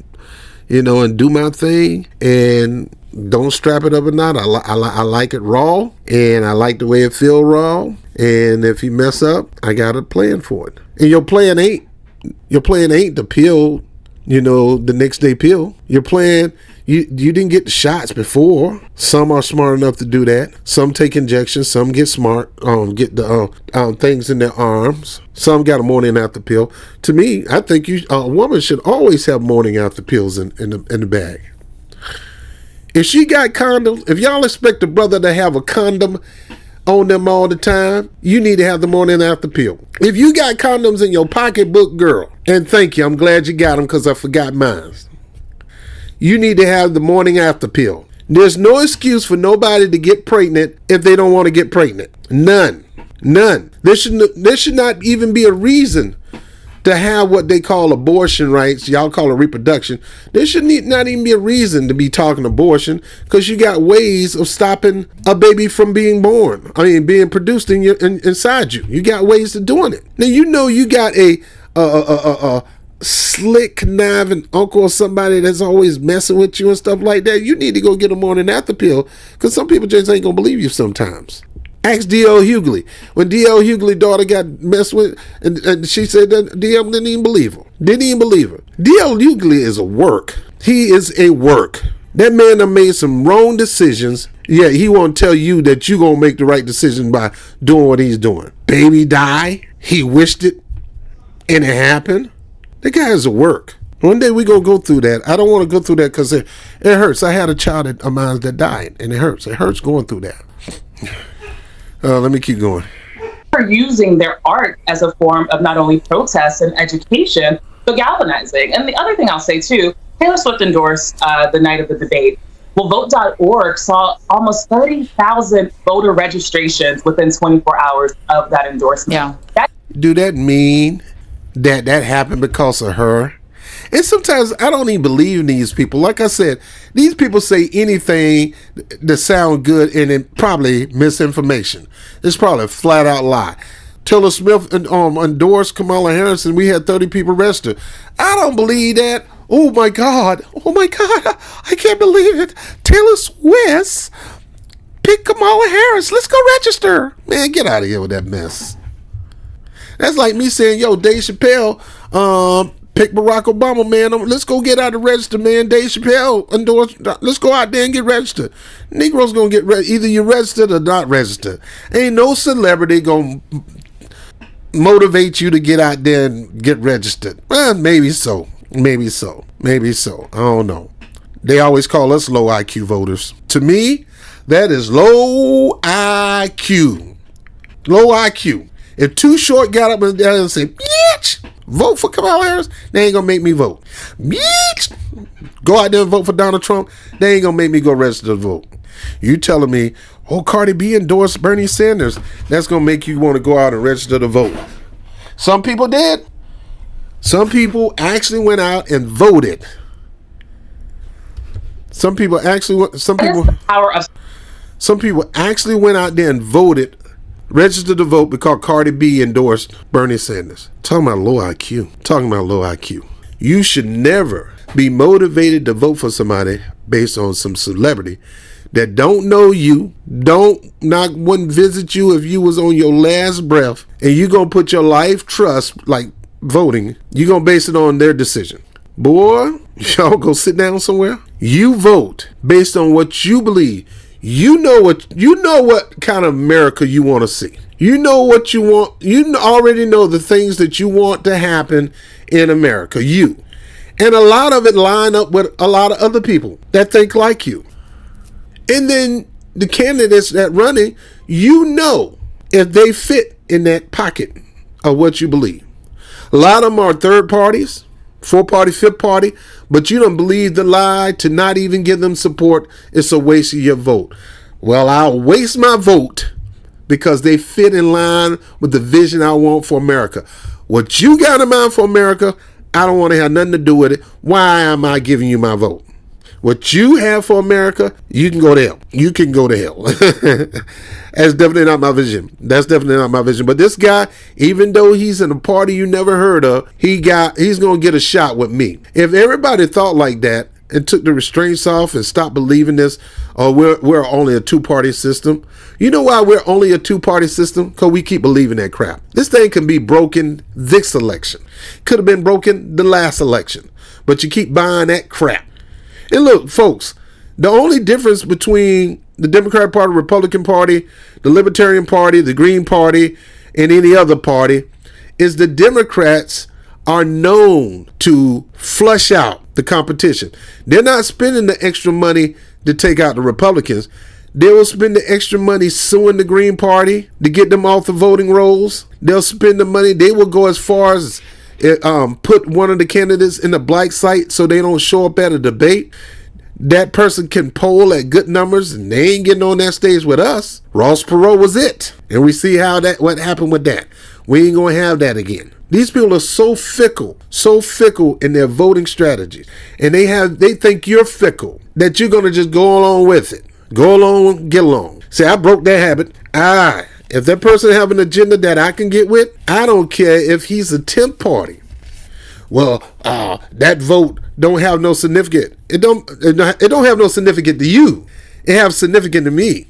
and do my thing and don't strap it up or not. I like it raw, and I like the way it feel raw. And if you mess up, I got a plan for it. And your plan ain't the pill, the next day pill. Your plan, you didn't get the shots before. Some are smart enough to do that. Some take injections. Some get smart, get the things in their arms. Some got a morning after pill. To me, I think a woman should always have morning after pills in the bag. If she got condoms, if y'all expect a brother to have a condom on them all the time, you need to have the morning after pill. If you got condoms in your pocketbook, girl, and thank you, I'm glad you got them because I forgot mine. You need to have the morning after pill. There's no excuse for nobody to get pregnant if they don't want to get pregnant. None. None. There should not even be a reason to have what they call abortion rights. Y'all call it reproduction. There should not even be a reason to be talking abortion, because you got ways of stopping a baby from being born. I mean, being produced inside you. You got ways of doing it. Now, you got a slick, conniving uncle or somebody that's always messing with you and stuff like that. You need to go get a morning after pill, because some people just ain't gonna believe you sometimes. Ask D.L. Hughley. When D.L. Hughley's daughter got messed with, and she said that D.L. didn't even believe her. D.L. Hughley is a work. He is a work. That man done made some wrong decisions. Yeah, he won't tell you that you gonna make the right decision by doing what he's doing. Baby die. He wished it, and it happened. The guy is a work. One day we gonna go through that. I don't want to go through that because it hurts. I had a child of mine that died, and it hurts. It hurts going through that. Let me keep going. They're using their art as a form of not only protest and education, but galvanizing. And the other thing I'll say too, Taylor Swift endorsed the night of the debate. Well, Vote.org saw almost 30,000 voter registrations within 24 hours of that endorsement. Yeah. Do that mean that happened because of her? And sometimes I don't even believe in these people. Like I said, these people say anything that sound good, and it probably misinformation. It's probably a flat out lie. Taylor Swift endorsed Kamala Harris, and we had 30 people arrested. I don't believe that. Oh my God. I can't believe it. Taylor Swift picked Kamala Harris. Let's go register. Man, get out of here with that mess. That's like me saying, yo, Dave Chappelle, pick Barack Obama, man. Let's go get out of register, man. Dave Chappelle endorsed. Let's go out there and get registered. Negroes gonna get either you registered or not registered. Ain't no celebrity gonna motivate you to get out there and get registered. Well, maybe so. I don't know. They always call us low IQ voters. To me, that is low IQ. Low IQ. If Too Short got up and said, bitch, vote for Kamala Harris, they ain't gonna make me vote. Bitch, go out there and vote for Donald Trump, they ain't gonna make me go register to vote. You telling me, oh, Cardi B endorsed Bernie Sanders, that's gonna make you want to go out and register to vote. Some people did. Some people actually went out and voted. Some people actually went out there and voted, registered to vote because Cardi B endorsed Bernie Sanders. Talking about low IQ. You should never be motivated to vote for somebody based on some celebrity that don't know you, wouldn't visit you if you was on your last breath, and you gonna put your life trust, like voting, you gonna base it on their decision. Boy, y'all go sit down somewhere. You vote based on what you believe. You know what kind of America you want to see. You know what you want. You already know the things that you want to happen in America. And a lot of it line up with a lot of other people that think like you. And then the candidates that running, if they fit in that pocket of what you believe. A lot of them are third parties, fourth party, fifth party, but you don't believe the lie to not even give them support. It's a waste of your vote. Well, I'll waste my vote because they fit in line with the vision I want for America. What you got in mind for America, I don't want to have nothing to do with it. Why am I giving you my vote? What you have for America, you can go to hell. You can go to hell. That's definitely not my vision. But this guy, even though he's in a party you never heard of, he's going to get a shot with me. If everybody thought like that and took the restraints off and stopped believing this, we're only a two-party system. You know why we're only a two-party system? Because we keep believing that crap. This thing can be broken this election. Could have been broken the last election. But you keep buying that crap. And look, folks, the only difference between the Democratic Party, Republican Party, the Libertarian Party, the Green Party, and any other party is the Democrats are known to flush out the competition. They're not spending the extra money to take out the Republicans. They will spend the extra money suing the Green Party to get them off the voting rolls. They'll spend the money. They will go as far as put one of the candidates in the black site so they don't show up at a debate. that person can poll at good numbers and they ain't getting on that stage with us. Ross Perot was it. And we see what happened with that. We ain't gonna have that again. These people are so fickle in their voting strategies. And they think you're fickle, that you're gonna just go along with it. Go along, get along. See, I broke that habit. If that person have an agenda that I can get with, I don't care if he's a 10th party. Well, that vote don't have no significance. It don't have no significance to you. It have significance to me,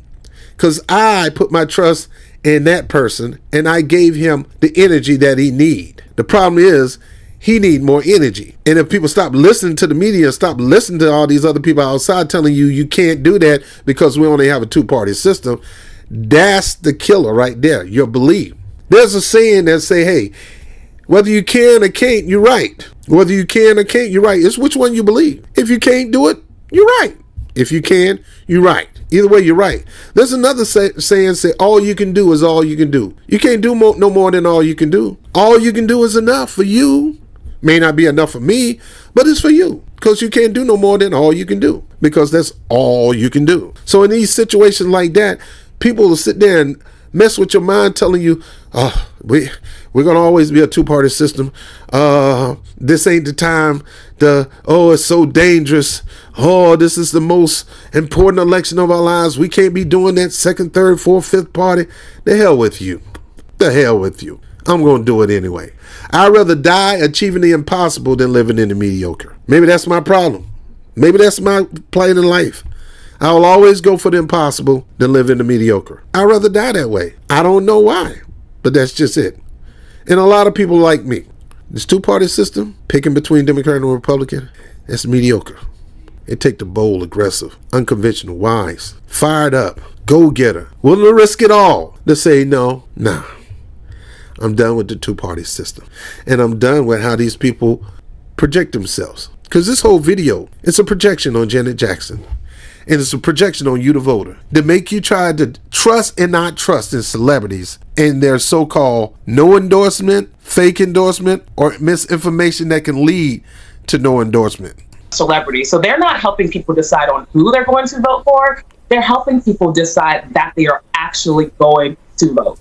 because I put my trust in that person and I gave him the energy that he need. The problem is he need more energy. And if people stop listening to the media, stop listening to all these other people outside telling you can't do that because we only have a 2-party system, that's the killer right there. Your belief. There's a saying that say, hey, whether you can or can't, you're right. Whether you can or can't, you're right. It's which one you believe. If you can't do it, you're right. If you can, you're right. Either way, you're right. There's another saying, say, all you can do is all you can do. You can't do no more than all you can do. All you can do is enough for you. May not be enough for me, but it's for you. Because you can't do no more than all you can do. Because that's all you can do. So in these situations like that, people will sit there and mess with your mind, telling you, we're going to always be a 2-party system. This ain't the time. It's so dangerous. This is the most important election of our lives. We can't be doing that 2nd, 3rd, 4th, 5th party. The hell with you. The hell with you. I'm going to do it anyway. I'd rather die achieving the impossible than living in the mediocre. Maybe that's my problem. Maybe that's my plight in life. I will always go for the impossible than live in the mediocre. I'd rather die that way. I don't know why, but that's just it. And a lot of people like me. This 2-party system, picking between Democrat and Republican, it's mediocre. It take the bold, aggressive, unconventional, wise, fired up, go-getter, willing to risk it all to say no, nah. I'm done with the 2-party system. And I'm done with how these people project themselves. Because this whole video, it's a projection on Janet Jackson. And it's a projection on you, the voter, to make you try to trust and not trust in celebrities and their so-called no endorsement, fake endorsement, or misinformation that can lead to no endorsement. Celebrities. So they're not helping people decide on who they're going to vote for. They're helping people decide that they are actually going to vote.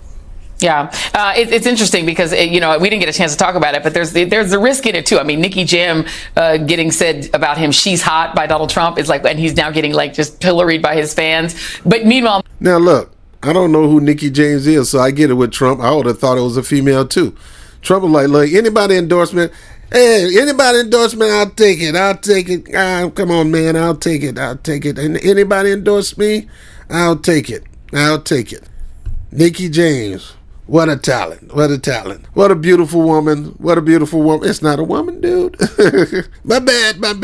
Yeah, it's interesting because, we didn't get a chance to talk about it, but there's the risk in it too. I mean, Nikki Jam getting said about him, she's hot by Donald Trump is and he's now getting just pilloried by his fans. But meanwhile. Now, look, I don't know who Nikki James is, so I get it with Trump. I would have thought it was a female too. Trump was like, look, anybody endorsement, I'll take it. I'll take it. Come on, man, I'll take it. And anybody endorse me, I'll take it. Nikki James. What a talent. What a beautiful woman. It's not a woman, dude. My bad. On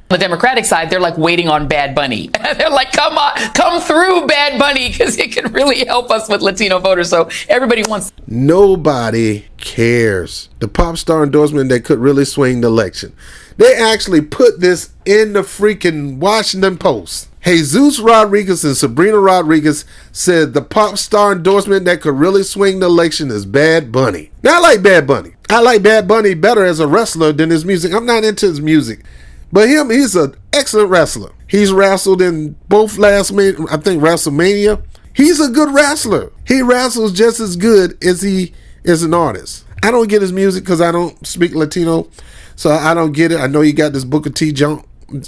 the Democratic side, they're waiting on Bad Bunny. They're like, come through, Bad Bunny, because it can really help us with Latino voters. So everybody wants. Nobody cares. The pop star endorsement that could really swing the election. They actually put this in the freaking Washington Post. Jesus Rodriguez and Sabrina Rodriguez said the pop star endorsement that could really swing the election is Bad Bunny. Now, I like Bad Bunny. I like Bad Bunny better as a wrestler than his music. I'm not into his music. But he's an excellent wrestler. He's wrestled in both WrestleMania. He's a good wrestler. He wrestles just as good as he is an artist. I don't get his music because I don't speak Latino, so I don't get it. I know he got this Booker T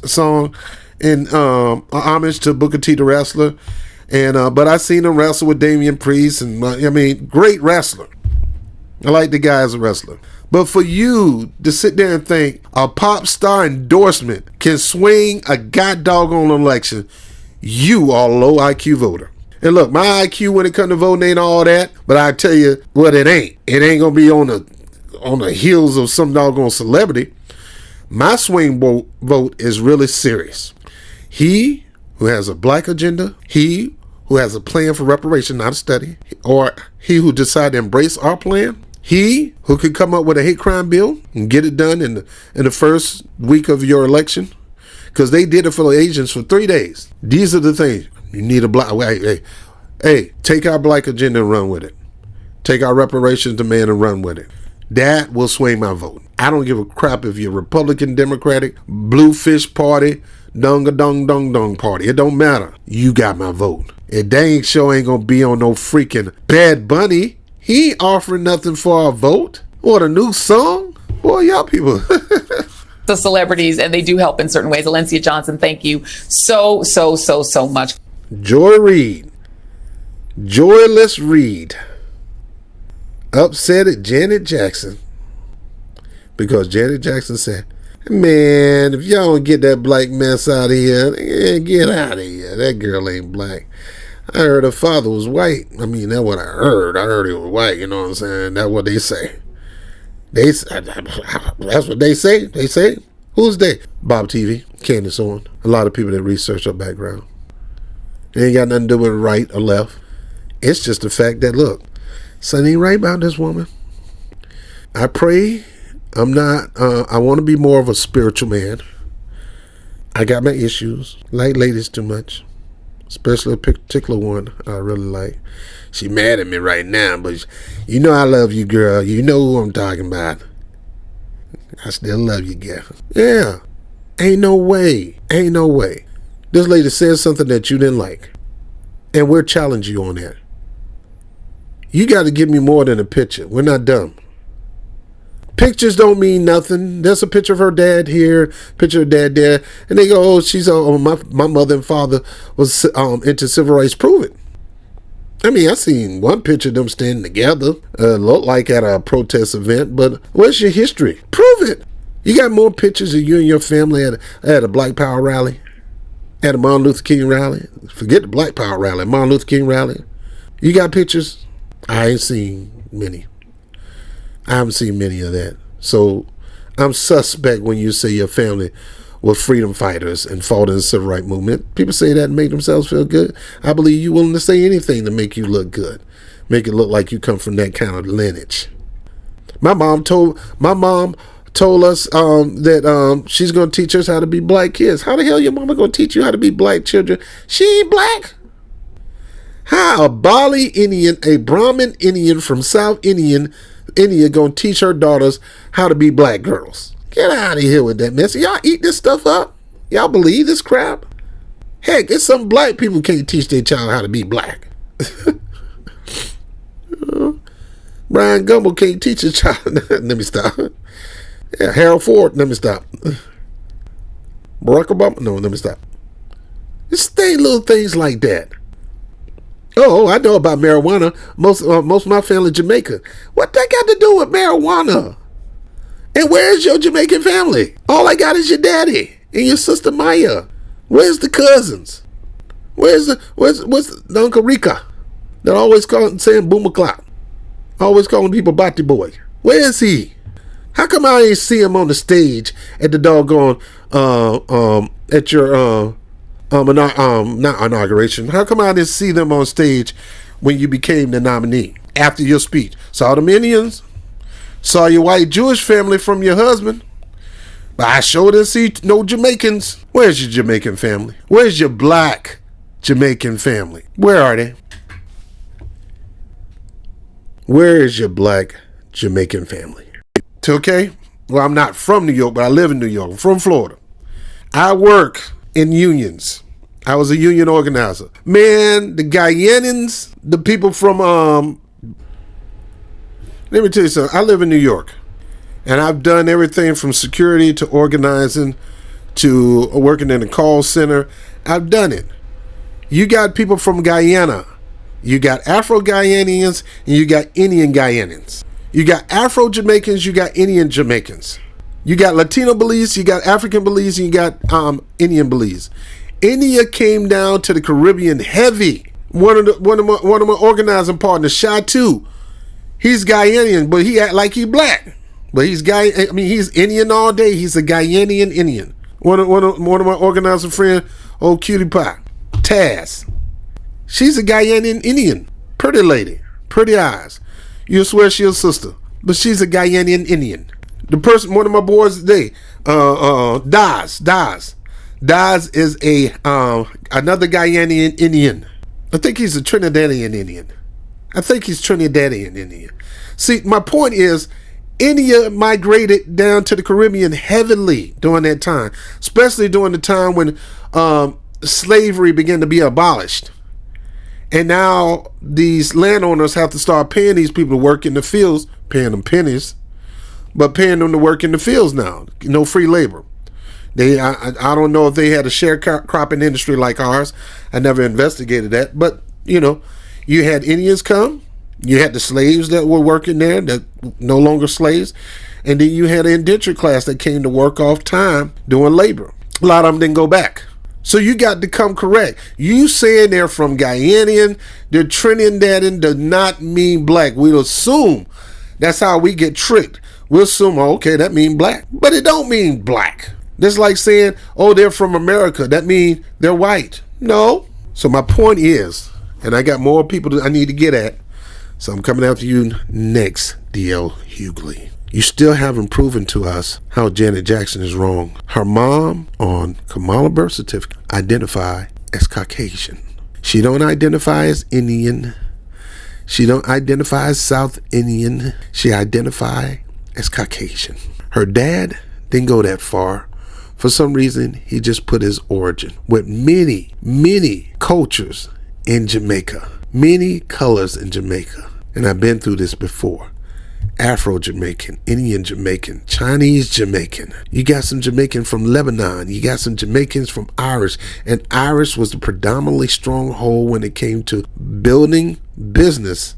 song in homage to Booker T the wrestler, and but I seen him wrestle with Damian Priest, and great wrestler. I like the guy as a wrestler. But for you to sit there and think a pop star endorsement can swing a god doggone election, you are a low IQ voter. And look, my IQ when it comes to voting ain't all that, but I tell you what, it ain't. It ain't gonna be on the heels of some doggone celebrity. My swing vote is really serious. He who has a black agenda, he who has a plan for reparation, not a study, or he who decided to embrace our plan, he who could come up with a hate crime bill and get it done in the first week of your election, because they did it for the Asians for 3 days. These are the things. You need a black, hey, take our black agenda and run with it. Take our reparations demand and run with it. That will sway my vote. I don't give a crap if you're Republican, Democratic, Blue Fish Party, Dunga Dong Dong Dong Party. It don't matter. You got my vote. It dang sure ain't gonna be on no freaking Bad Bunny. He ain't offering nothing for our vote. What, a new song? Boy, y'all people. The celebrities, and they do help in certain ways. Alencia Johnson, thank you so much. Joy Reid. Joyless Reid. Upset at Janet Jackson because Janet Jackson said, man, if y'all don't get that black mess out of here, get out of here. That girl ain't black. I heard her father was white. I mean, that's what I heard. I heard he was white, you know what I'm saying? That's what they say. That's what they say. They say. Who's they? Bob TV, Candace Owen. A lot of people that research her background. It ain't got nothing to do with right or left. It's just the fact that, look, something ain't right about this woman. I pray. I'm not, I want to be more of a spiritual man. I got my issues. Like ladies too much. Especially a particular one I really like. She mad at me right now, but you know I love you, girl. You know who I'm talking about. I still love you, girl. Yeah. Ain't no way. Ain't no way. This lady says something that you didn't like. And we'll challenge you on that. You got to give me more than a picture. We're not dumb. Pictures don't mean nothing. There's a picture of her dad here, picture of dad there, and they go, "Oh, she's my mother and father was into civil rights." Prove it. I mean, I seen one picture of them standing together, looked like at a protest event, but where's your history? Prove it. You got more pictures of you and your family at a Black Power rally, at a Martin Luther King rally. Forget the Black Power rally, Martin Luther King rally. You got pictures? I ain't seen many. I haven't seen many of that. So I'm suspect when you say your family were freedom fighters and fought in the civil rights movement. People say that and make themselves feel good. I believe you willing to say anything to make you look good. Make it look like you come from that kind of lineage. My mom told us that she's going to teach us how to be black kids. How the hell your mama going to teach you how to be black children? She ain't black. How a Bali Indian, a Brahmin Indian from South India gonna teach her daughters how to be black girls? Get out of here with that mess. Y'all eat this stuff up? Y'all believe this crap? Heck, it's some black people can't teach their child how to be black. Brian Gumble can't teach his child. Let me stop. Yeah, Harold Ford. Let me stop. Barack Obama. No, let me stop. Just stay little things like that. Oh, I know about marijuana. Most of my family Jamaican. What that got to do with marijuana? And where's your Jamaican family? All I got is your daddy and your sister Maya. Where's the cousins? Where's the Uncle Rika that always saying boom o'clock? Always calling people Bati boy. Where is he? How come I ain't see him on the stage at the doggone at your not inauguration? How come I didn't see them on stage when you became the nominee after your speech? Saw them Indians, saw your white Jewish family from your husband, but I sure didn't see no Jamaicans. Where's your Jamaican family? Where's your black Jamaican family? Where are they? Where is your black Jamaican family? Okay, well, I'm not from New York, but I live in New York. I'm from Florida. I work in unions. I was a union organizer. Man, the Guyanans, the people from, let me tell you something. I live in New York, and I've done everything from security to organizing to working in a call center. I've done it. You got people from Guyana. You got Afro-Guyanans, and you got Indian Guyanans. You got Afro-Jamaicans, you got Indian Jamaicans. You got Latino Belize, you got African Belize, and you got Indian Belize. India came down to the Caribbean heavy. One of my organizing partners, Shatu, he's Guyanese, but he act like he black. But he's he's Indian all day. He's a Guyanese Indian. One of my organizing friend, old cutie pie, Taz. She's a Guyanese Indian. Pretty lady, pretty eyes. You'll swear she's a sister, but she's a Guyanese Indian. The person, one of my boys today, Daz is another Guyanese Indian. I think he's a Trinidadian Indian. See, my point is, India migrated down to the Caribbean heavily during that time, especially during the time when slavery began to be abolished. And now these landowners have to start paying these people to work in the fields, paying them pennies, but paying them to work in the fields now. No free labor. I don't know if they had a sharecropping industry like ours. I never investigated that. But, you had Indians come. You had the slaves that were working there that no longer slaves. And then you had an indentured class that came to work off time doing labor. A lot of them didn't go back. So you got to come correct. You saying they're from Guyanian, they're Trinidadian does not mean black. We'll assume that's how we get tricked. We'll assume, okay, that means black. But it don't mean black. That's like saying, oh, they're from America. That means they're white. No. So my point is, and I got more people that I need to get at, so I'm coming after you next, D.L. Hughley. You still haven't proven to us how Janet Jackson is wrong. Her mom on Kamala birth certificate identify as Caucasian. She don't identify as Indian. She don't identify as South Indian. She identify as Caucasian. Her dad didn't go that far. For some reason, he just put his origin with many, many cultures in Jamaica. Many colors in Jamaica. And I've been through this before. Afro-Jamaican, Indian Jamaican, Chinese Jamaican. You got some Jamaican from Lebanon. You got some Jamaicans from Irish. And Irish was the predominantly stronghold when it came to building business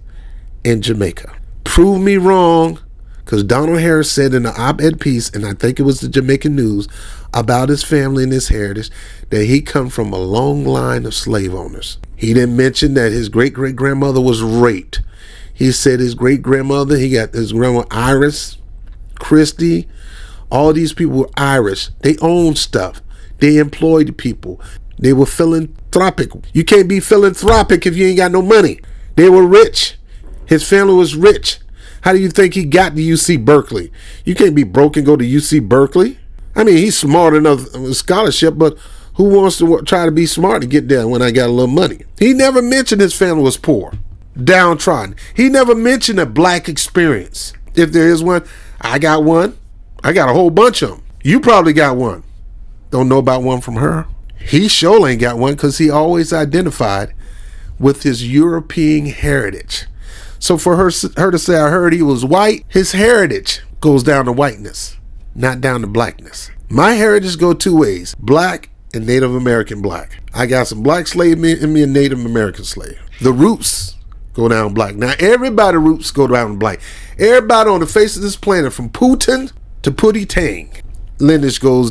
in Jamaica. Prove me wrong, because Donald Harris said in an op-ed piece, and I think it was the Jamaican News, about his family and his heritage, that he come from a long line of slave owners. He didn't mention that his great-great-grandmother was raped. He said his great-grandmother, he got his grandma Iris, Christie, all these people were Irish. They owned stuff. They employed people. They were philanthropic. You can't be philanthropic if you ain't got no money. They were rich. His family was rich. How do you think he got to UC Berkeley? You can't be broke and go to UC Berkeley. I mean, he's smart enough with scholarship, but who wants to try to be smart to get there when I got a little money? He never mentioned his family was poor, downtrodden. He never mentioned a black experience. If there is one, I got one. I got a whole bunch of them. You probably got one. Don't know about one from her. He sure ain't got one because he always identified with his European heritage. So for her to say, I heard he was white, his heritage goes down to whiteness, not down to blackness. My heritage go two ways, black and Native American black. I got some black slave in me and Native American slave. The roots go down black. Now everybody roots go down black. Everybody on the face of this planet from Putin to Pootie Tang, lineage goes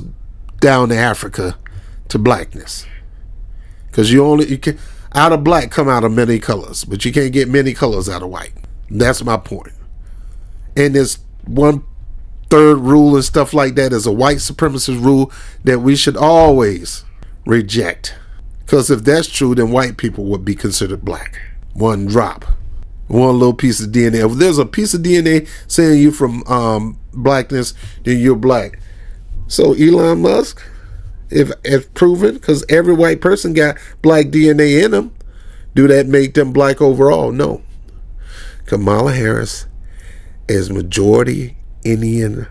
down to Africa to blackness. Because you can out of black come out of many colors, but you can't get many colors out of white. That's my point. And this 1/3 rule and stuff like that is a white supremacist rule that we should always reject. Because if that's true, then white people would be considered black. One drop. One little piece of DNA. If there's a piece of DNA saying you from blackness, then you're black. So Elon Musk, if proven, because every white person got black DNA in them, do that make them black overall? No. Kamala Harris is majority Indian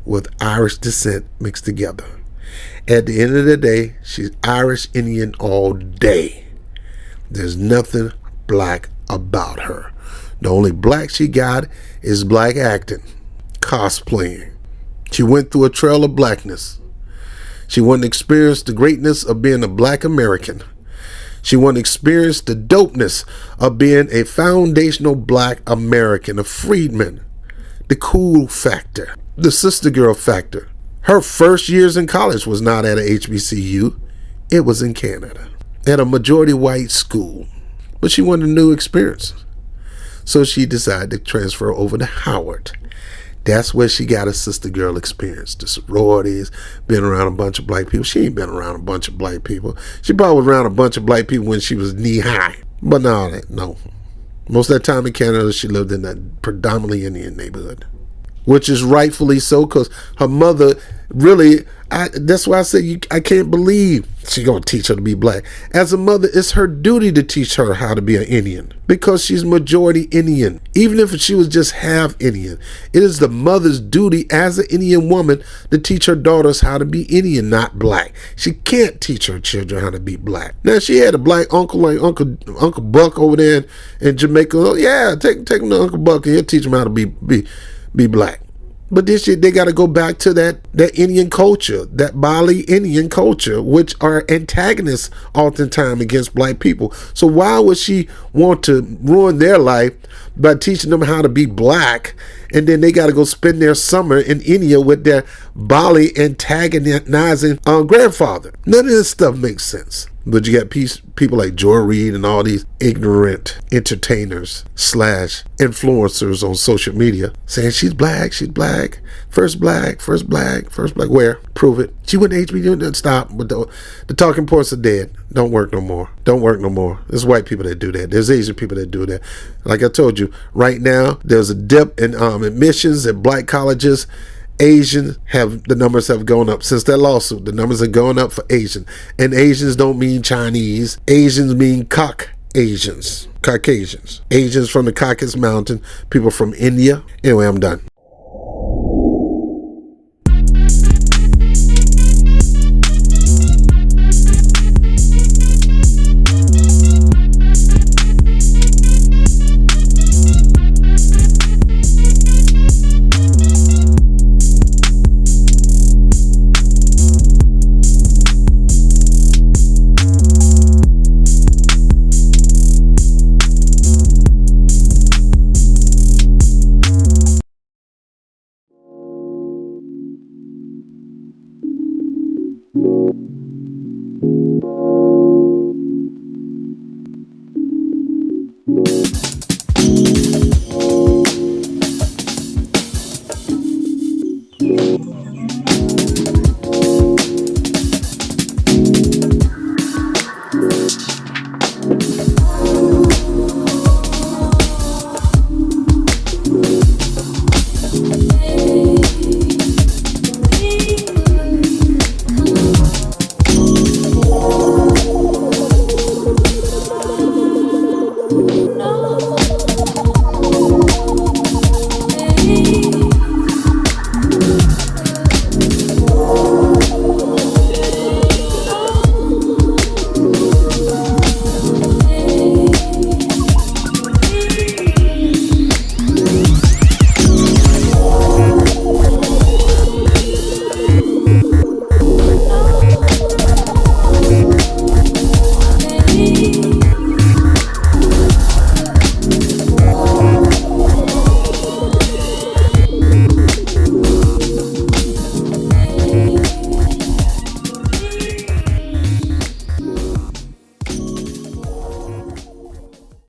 with Irish descent mixed together. At the end of the day, she's Irish Indian all day. There's nothing black about her. The only black she got is black acting, cosplaying. She went through a trail of blackness. She wouldn't experience the greatness of being a black American. She wouldn't experience the dopeness of being a foundational black American, a freedman, the cool factor, the sister girl factor. Her first years in college was not at a HBCU. It was in Canada, at a majority white school. But she wanted a new experience. So she decided to transfer over to Howard. That's where she got a sister girl experience. The sororities, been around a bunch of black people. She ain't been around a bunch of black people. She probably was around a bunch of black people when she was knee high. But no. Most of that time in Canada, she lived in that predominantly Indian neighborhood. which is rightfully so, because her mother really, that's why I say I can't believe she's going to teach her to be black. As a mother, it's her duty to teach her how to be an Indian, because she's majority Indian. Even if she was just half Indian, it is the mother's duty as an Indian woman to teach her daughters how to be Indian, not black. She can't teach her children how to be black. Now, she had a black uncle like Uncle Buck over there in Jamaica. Oh, yeah, take him to Uncle Buck and he'll teach him how to be black. But this year they got to go back to that Indian culture, that Bali Indian culture, which are antagonists oftentimes against black people. So why would she want to ruin their life by teaching them how to be black, and then they got to go spend their summer in India with their Bali antagonizing grandfather? None of this stuff makes sense. But you got people like Reid and all these ignorant entertainers / influencers on social media saying she's black, first black. Where? Prove it. She went to HBCU. Stop. But the talking points are dead. Don't work no more. There's white people that do that. There's Asian people that do that. Like I told you, right now there's a dip in admissions at black colleges. The numbers have gone up since that lawsuit. The numbers have gone up for Asian, and Asians don't mean Chinese. Asians mean Caucasians, Asians from the Caucasus Mountain, people from India. Anyway, I'm done.